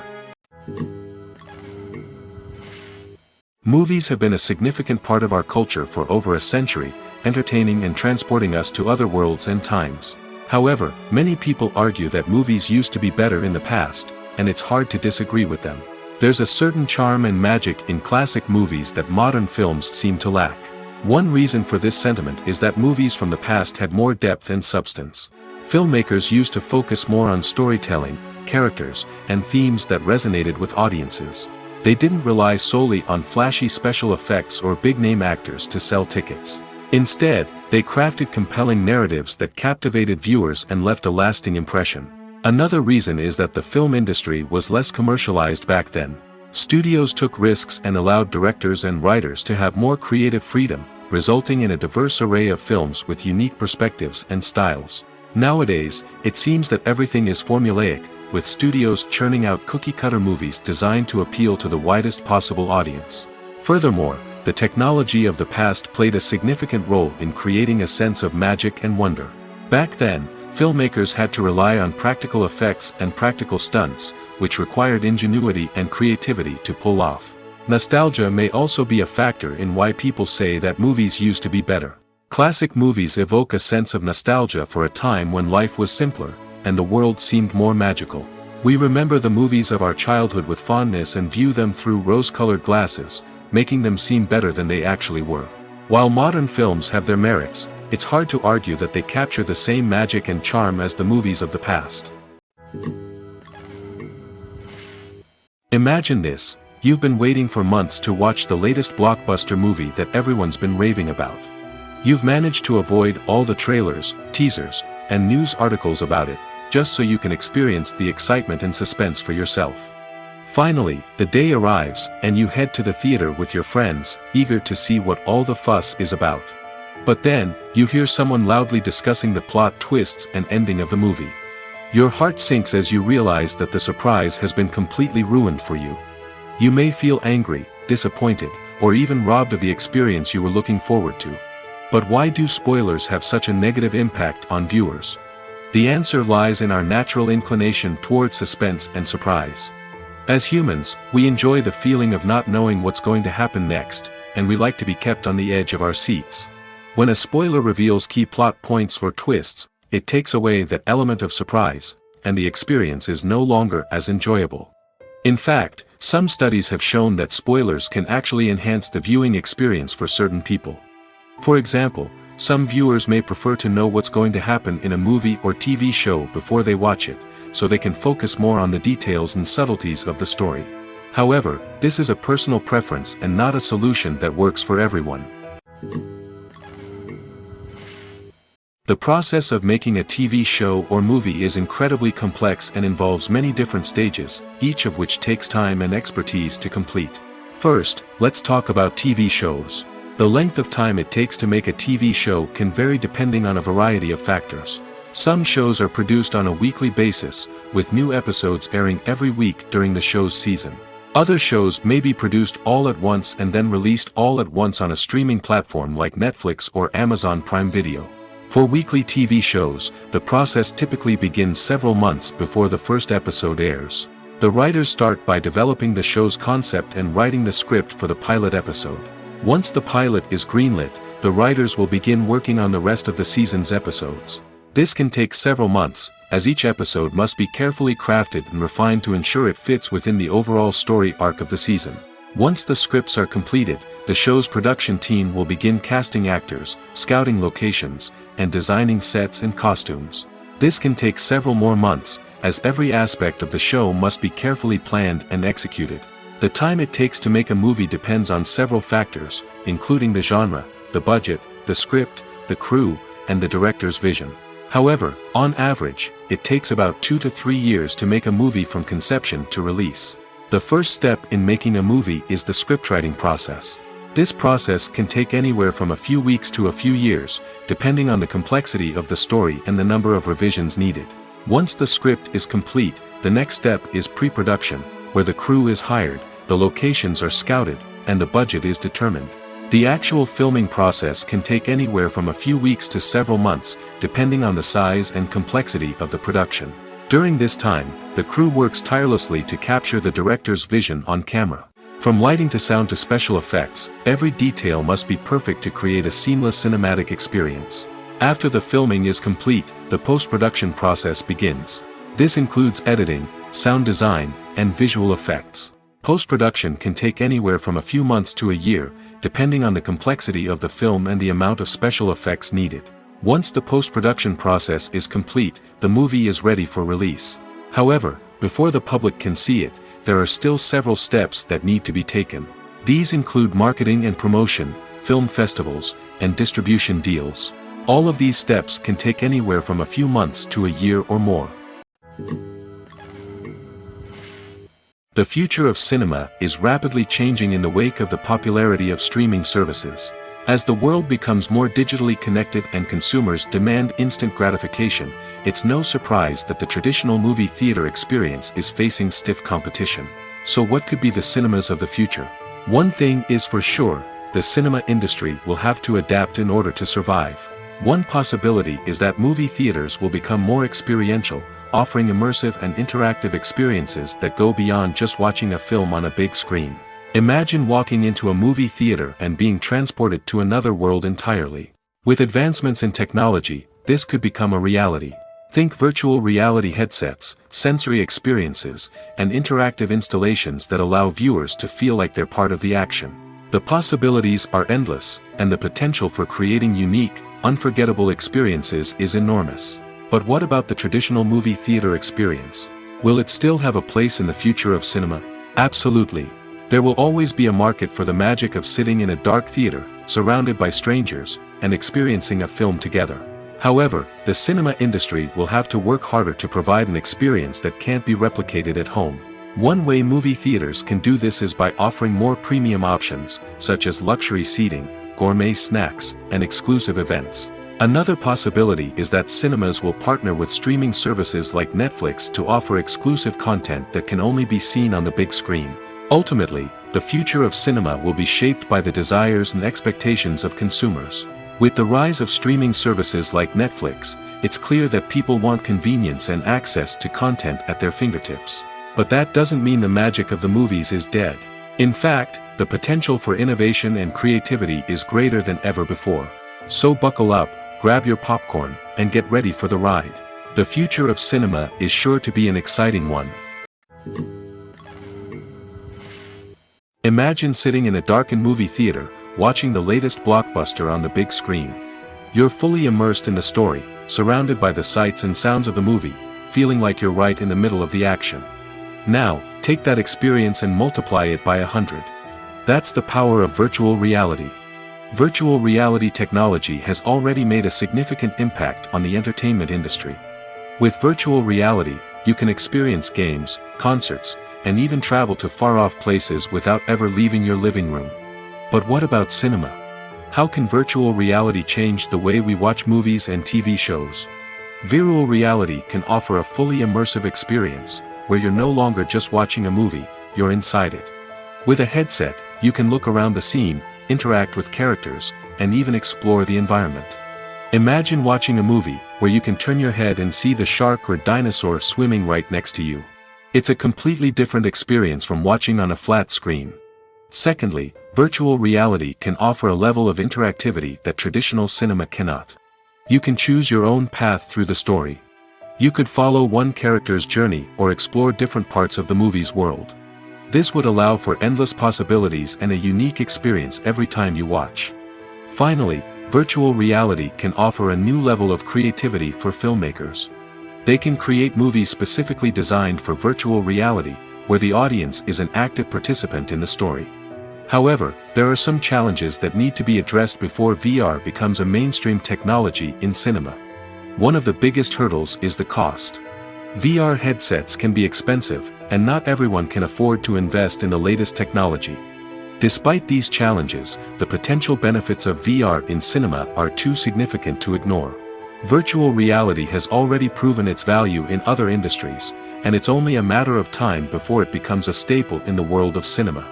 Movies have been a significant part of our culture for over a century, entertaining and transporting us to other worlds and times. However, many people argue that movies used to be better in the past, and it's hard to disagree with them. There's a certain charm and magic in classic movies that modern films seem to lack. One reason for this sentiment is that movies from the past had more depth and substance. Filmmakers used to focus more on storytelling, characters, and themes that resonated with audiences. They didn't rely solely on flashy special effects or big-name actors to sell tickets. Instead, they crafted compelling narratives that captivated viewers and left a lasting impression. Another reason is that the film industry was less commercialized back then. Studios took risks and allowed directors and writers to have more creative freedom, resulting in a diverse array of films with unique perspectives and styles. Nowadays, it seems that everything is formulaic, with studios churning out cookie-cutter movies designed to appeal to the widest possible audience. Furthermore, the technology of the past played a significant role in creating a sense of magic and wonder. Back then, filmmakers had to rely on practical effects and practical stunts, which required ingenuity and creativity to pull off. Nostalgia may also be a factor in why people say that movies used to be better. Classic movies evoke a sense of nostalgia for a time when life was simpler, and the world seemed more magical. We remember the movies of our childhood with fondness and view them through rose-colored glasses, making them seem better than they actually were. While modern films have their merits, it's hard to argue that they capture the same magic and charm as the movies of the past. Imagine this: you've been waiting for months to watch the latest blockbuster movie that everyone's been raving about. You've managed to avoid all the trailers, teasers, and news articles about it, just so you can experience the excitement and suspense for yourself. Finally, the day arrives, and you head to the theater with your friends, eager to see what all the fuss is about. But then, you hear someone loudly discussing the plot twists and ending of the movie. Your heart sinks as you realize that the surprise has been completely ruined for you. You may feel angry, disappointed, or even robbed of the experience you were looking forward to. But why do spoilers have such a negative impact on viewers? The answer lies in our natural inclination toward suspense and surprise. As humans, we enjoy the feeling of not knowing what's going to happen next, and we like to be kept on the edge of our seats. When a spoiler reveals key plot points or twists, it takes away that element of surprise, and the experience is no longer as enjoyable. In fact, some studies have shown that spoilers can actually enhance the viewing experience for certain people. For example, some viewers may prefer to know what's going to happen in a movie or TV show before they watch it, so they can focus more on the details and subtleties of the story. However, this is a personal preference and not a solution that works for everyone. The process of making a TV show or movie is incredibly complex and involves many different stages, each of which takes time and expertise to complete. First, let's talk about TV shows. The length of time it takes to make a TV show can vary depending on a variety of factors. Some shows are produced on a weekly basis, with new episodes airing every week during the show's season. Other shows may be produced all at once and then released all at once on a streaming platform like Netflix or Amazon Prime Video. For weekly TV shows, the process typically begins several months before the first episode airs. The writers start by developing the show's concept and writing the script for the pilot episode. Once the pilot is greenlit, the writers will begin working on the rest of the season's episodes. This can take several months, as each episode must be carefully crafted and refined to ensure it fits within the overall story arc of the season. Once the scripts are completed, the show's production team will begin casting actors, scouting locations, and designing sets and costumes. This can take several more months, as every aspect of the show must be carefully planned and executed. The time it takes to make a movie depends on several factors, including the genre, the budget, the script, the crew, and the director's vision. However, on average, it takes about 2 to 3 years to make a movie from conception to release. The first step in making a movie is the scriptwriting process. This process can take anywhere from a few weeks to a few years, depending on the complexity of the story and the number of revisions needed. Once the script is complete, the next step is pre-production, where the crew is hired, the locations are scouted, and the budget is determined. The actual filming process can take anywhere from a few weeks to several months, depending on the size and complexity of the production. During this time, the crew works tirelessly to capture the director's vision on camera. From lighting to sound to special effects, every detail must be perfect to create a seamless cinematic experience. After the filming is complete, the post-production process begins. This includes editing, sound design, and visual effects. Post-production can take anywhere from a few months to a year, depending on the complexity of the film and the amount of special effects needed. Once the post-production process is complete, the movie is ready for release. However, before the public can see it, there are still several steps that need to be taken. These include marketing and promotion, film festivals, and distribution deals. All of these steps can take anywhere from a few months to a year or more. The future of cinema is rapidly changing in the wake of the popularity of streaming services. As the world becomes more digitally connected and consumers demand instant gratification, it's no surprise that the traditional movie theater experience is facing stiff competition. So what could be the cinemas of the future? One thing is for sure, the cinema industry will have to adapt in order to survive. One possibility is that movie theaters will become more experiential, offering immersive and interactive experiences that go beyond just watching a film on a big screen. Imagine walking into a movie theater and being transported to another world entirely. With advancements in technology, this could become a reality. Think virtual reality headsets, sensory experiences, and interactive installations that allow viewers to feel like they're part of the action. The possibilities are endless, and the potential for creating unique, unforgettable experiences is enormous. But what about the traditional movie theater experience? Will it still have a place in the future of cinema? Absolutely. There will always be a market for the magic of sitting in a dark theater, surrounded by strangers, and experiencing a film together. However, the cinema industry will have to work harder to provide an experience that can't be replicated at home. One way movie theaters can do this is by offering more premium options, such as luxury seating, gourmet snacks, and exclusive events. Another possibility is that cinemas will partner with streaming services like Netflix to offer exclusive content that can only be seen on the big screen. Ultimately, the future of cinema will be shaped by the desires and expectations of consumers. With the rise of streaming services like Netflix, it's clear that people want convenience and access to content at their fingertips. But that doesn't mean the magic of the movies is dead. In fact, the potential for innovation and creativity is greater than ever before. So buckle up, grab your popcorn, and get ready for the ride. The future of cinema is sure to be an exciting one. Imagine sitting in a darkened movie theater, watching the latest blockbuster on the big screen. You're fully immersed in the story, surrounded by the sights and sounds of the movie, feeling like you're right in the middle of the action. Now, take that experience and multiply it by 100. That's the power of virtual reality. Virtual reality technology has already made a significant impact on the entertainment industry. With virtual reality, you can experience games, concerts, and even travel to far-off places without ever leaving your living room. But what about cinema? How can virtual reality change the way we watch movies and TV shows? Virtual reality can offer a fully immersive experience, where you're no longer just watching a movie, you're inside it. With a headset, you can look around the scene, interact with characters, and even explore the environment. Imagine watching a movie where you can turn your head and see the shark or dinosaur swimming right next to you. It's a completely different experience from watching on a flat screen. Secondly, virtual reality can offer a level of interactivity that traditional cinema cannot. You can choose your own path through the story. You could follow one character's journey or explore different parts of the movie's world. This would allow for endless possibilities and a unique experience every time you watch. Finally, virtual reality can offer a new level of creativity for filmmakers. They can create movies specifically designed for virtual reality, where the audience is an active participant in the story. However, there are some challenges that need to be addressed before VR becomes a mainstream technology in cinema. One of the biggest hurdles is the cost. VR headsets can be expensive, and not everyone can afford to invest in the latest technology. Despite these challenges, the potential benefits of VR in cinema are too significant to ignore. Virtual reality has already proven its value in other industries, and it's only a matter of time before it becomes a staple in the world of cinema.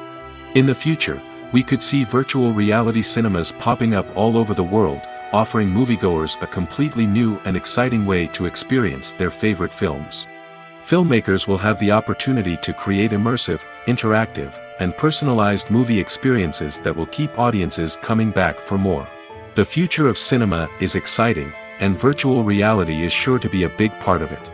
In the future, we could see virtual reality cinemas popping up all over the world, offering moviegoers a completely new and exciting way to experience their favorite films. Filmmakers will have the opportunity to create immersive, interactive, and personalized movie experiences that will keep audiences coming back for more. The future of cinema is exciting, and virtual reality is sure to be a big part of it.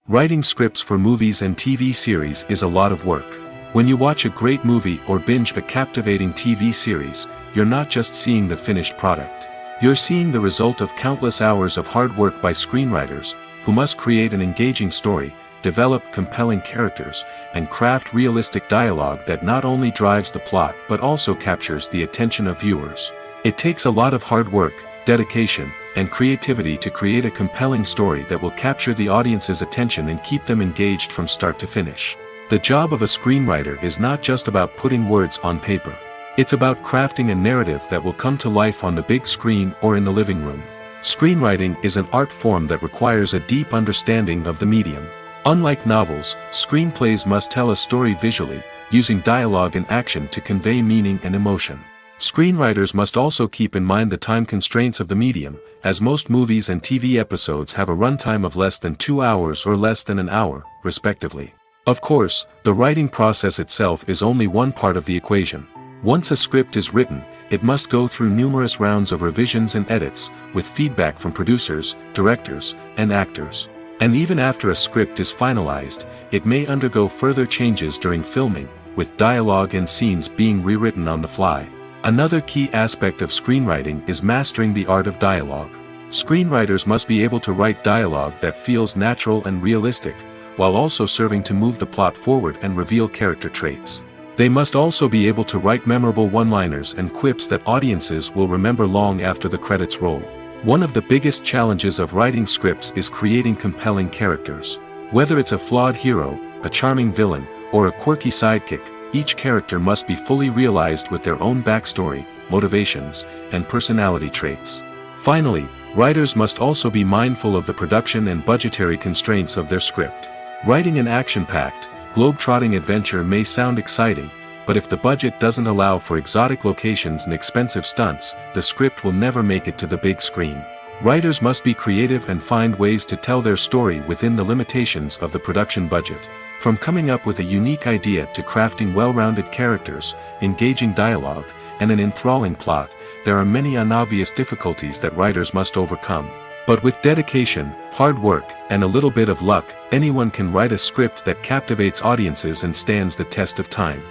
Writing scripts for movies and TV series is a lot of work. When you watch a great movie or binge a captivating TV series, you're not just seeing the finished product. You're seeing the result of countless hours of hard work by screenwriters, who must create an engaging story, develop compelling characters, and craft realistic dialogue that not only drives the plot but also captures the attention of viewers. It takes a lot of hard work, dedication, and creativity to create a compelling story that will capture the audience's attention and keep them engaged from start to finish. The job of a screenwriter is not just about putting words on paper. It's about crafting a narrative that will come to life on the big screen or in the living room. Screenwriting is an art form that requires a deep understanding of the medium. Unlike novels, screenplays must tell a story visually, using dialogue and action to convey meaning and emotion. Screenwriters must also keep in mind the time constraints of the medium, as most movies and TV episodes have a runtime of less than 2 hours or less than an hour, respectively. Of course, the writing process itself is only one part of the equation. Once a script is written, it must go through numerous rounds of revisions and edits, with feedback from producers, directors, and actors. And even after a script is finalized, it may undergo further changes during filming, with dialogue and scenes being rewritten on the fly. Another key aspect of screenwriting is mastering the art of dialogue. Screenwriters must be able to write dialogue that feels natural and realistic, while also serving to move the plot forward and reveal character traits. They must also be able to write memorable one-liners and quips that audiences will remember long after the credits roll. One of the biggest challenges of writing scripts is creating compelling characters. Whether it's a flawed hero, a charming villain, or a quirky sidekick, each character must be fully realized with their own backstory, motivations, and personality traits. Finally, writers must also be mindful of the production and budgetary constraints of their script. Writing an action-packed, globe-trotting adventure may sound exciting, but if the budget doesn't allow for exotic locations and expensive stunts, the script will never make it to the big screen. Writers must be creative and find ways to tell their story within the limitations of the production budget. From coming up with a unique idea to crafting well-rounded characters, engaging dialogue, and an enthralling plot, there are many unobvious difficulties that writers must overcome. But with dedication, hard work, and a little bit of luck, anyone can write a script that captivates audiences and stands the test of time.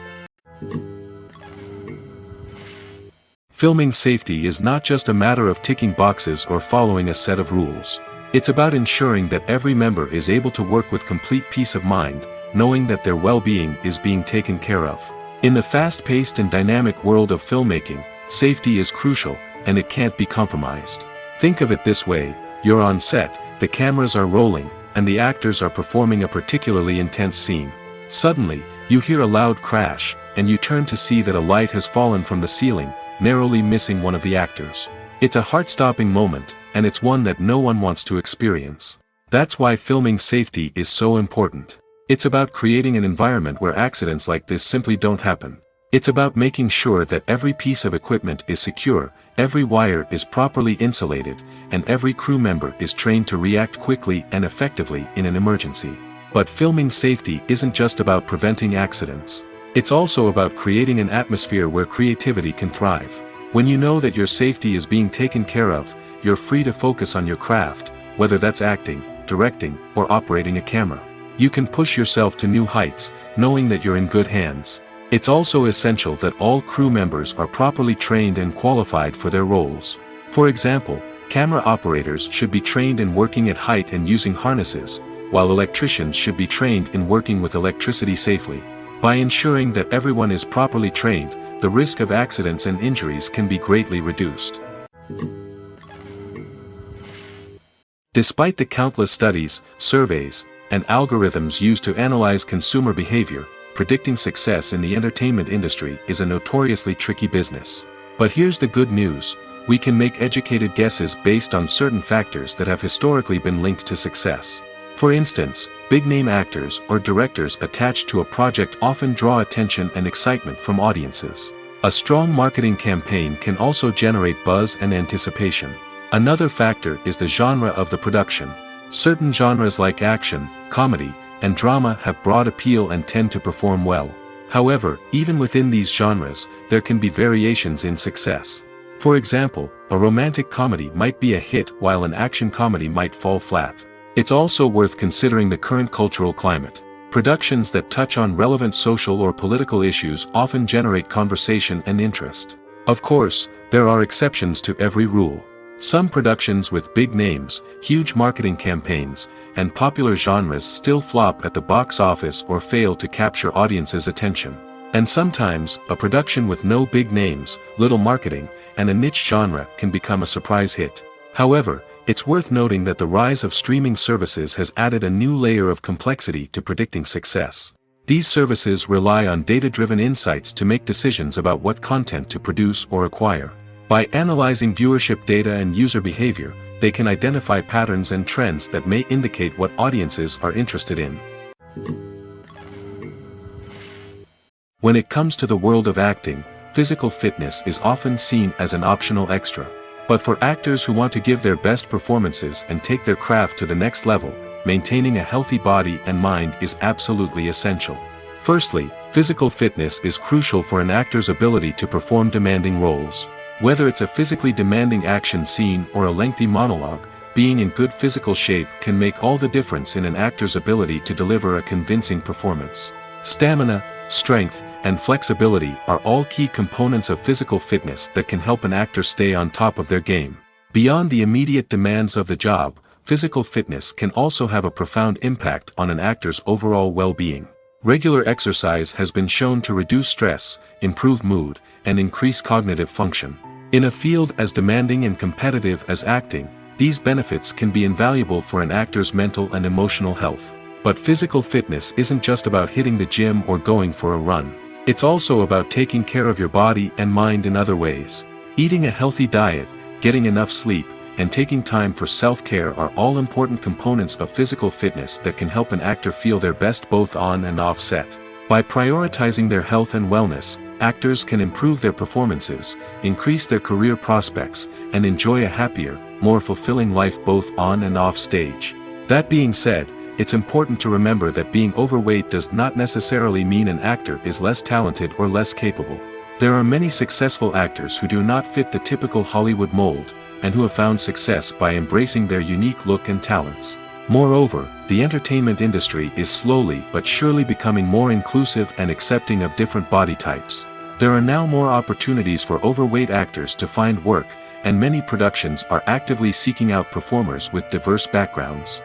Filming safety is not just a matter of ticking boxes or following a set of rules. It's about ensuring that every member is able to work with complete peace of mind, knowing that their well-being is being taken care of. In the fast-paced and dynamic world of filmmaking, safety is crucial, and it can't be compromised. Think of it this way: you're on set, the cameras are rolling, and the actors are performing a particularly intense scene. Suddenly, you hear a loud crash, and you turn to see that a light has fallen from the ceiling, narrowly missing one of the actors. It's a heart-stopping moment, and it's one that no one wants to experience. That's why filming safety is so important. It's about creating an environment where accidents like this simply don't happen. It's about making sure that every piece of equipment is secure, every wire is properly insulated, and every crew member is trained to react quickly and effectively in an emergency. But filming safety isn't just about preventing accidents. It's also about creating an atmosphere where creativity can thrive. When you know that your safety is being taken care of, you're free to focus on your craft, whether that's acting, directing, or operating a camera. You can push yourself to new heights, knowing that you're in good hands. It's also essential that all crew members are properly trained and qualified for their roles. For example, camera operators should be trained in working at height and using harnesses, while electricians should be trained in working with electricity safely. By ensuring that everyone is properly trained, the risk of accidents and injuries can be greatly reduced. Despite the countless studies, surveys, and algorithms used to analyze consumer behavior, predicting success in the entertainment industry is a notoriously tricky business. But here's the good news: we can make educated guesses based on certain factors that have historically been linked to success. For instance, big-name actors or directors attached to a project often draw attention and excitement from audiences. A strong marketing campaign can also generate buzz and anticipation. Another factor is the genre of the production. Certain genres like action, comedy, and drama have broad appeal and tend to perform well. However, even within these genres, there can be variations in success. For example, a romantic comedy might be a hit while an action comedy might fall flat. It's also worth considering the current cultural climate. Productions that touch on relevant social or political issues often generate conversation and interest. Of course, there are exceptions to every rule. Some productions with big names, huge marketing campaigns, and popular genres still flop at the box office or fail to capture audiences' attention. And sometimes, a production with no big names, little marketing, and a niche genre can become a surprise hit. However, it's worth noting that the rise of streaming services has added a new layer of complexity to predicting success. These services rely on data-driven insights to make decisions about what content to produce or acquire. By analyzing viewership data and user behavior, they can identify patterns and trends that may indicate what audiences are interested in. When it comes to the world of acting, physical fitness is often seen as an optional extra. But for actors who want to give their best performances and take their craft to the next level, maintaining a healthy body and mind is absolutely essential. Firstly, physical fitness is crucial for an actor's ability to perform demanding roles. Whether it's a physically demanding action scene or a lengthy monologue, being in good physical shape can make all the difference in an actor's ability to deliver a convincing performance. Stamina, strength, and flexibility are all key components of physical fitness that can help an actor stay on top of their game. Beyond the immediate demands of the job, physical fitness can also have a profound impact on an actor's overall well-being. Regular exercise has been shown to reduce stress, improve mood, and increase cognitive function. In a field as demanding and competitive as acting, these benefits can be invaluable for an actor's mental and emotional health. But physical fitness isn't just about hitting the gym or going for a run. It's also about taking care of your body and mind in other ways. Eating a healthy diet, getting enough sleep, and taking time for self-care are all important components of physical fitness that can help an actor feel their best both on and off set. By prioritizing their health and wellness, actors can improve their performances, increase their career prospects, and enjoy a happier, more fulfilling life both on and off stage. That being said, it's important to remember that being overweight does not necessarily mean an actor is less talented or less capable. There are many successful actors who do not fit the typical Hollywood mold, and who have found success by embracing their unique look and talents. Moreover, the entertainment industry is slowly but surely becoming more inclusive and accepting of different body types. There are now more opportunities for overweight actors to find work, and many productions are actively seeking out performers with diverse backgrounds.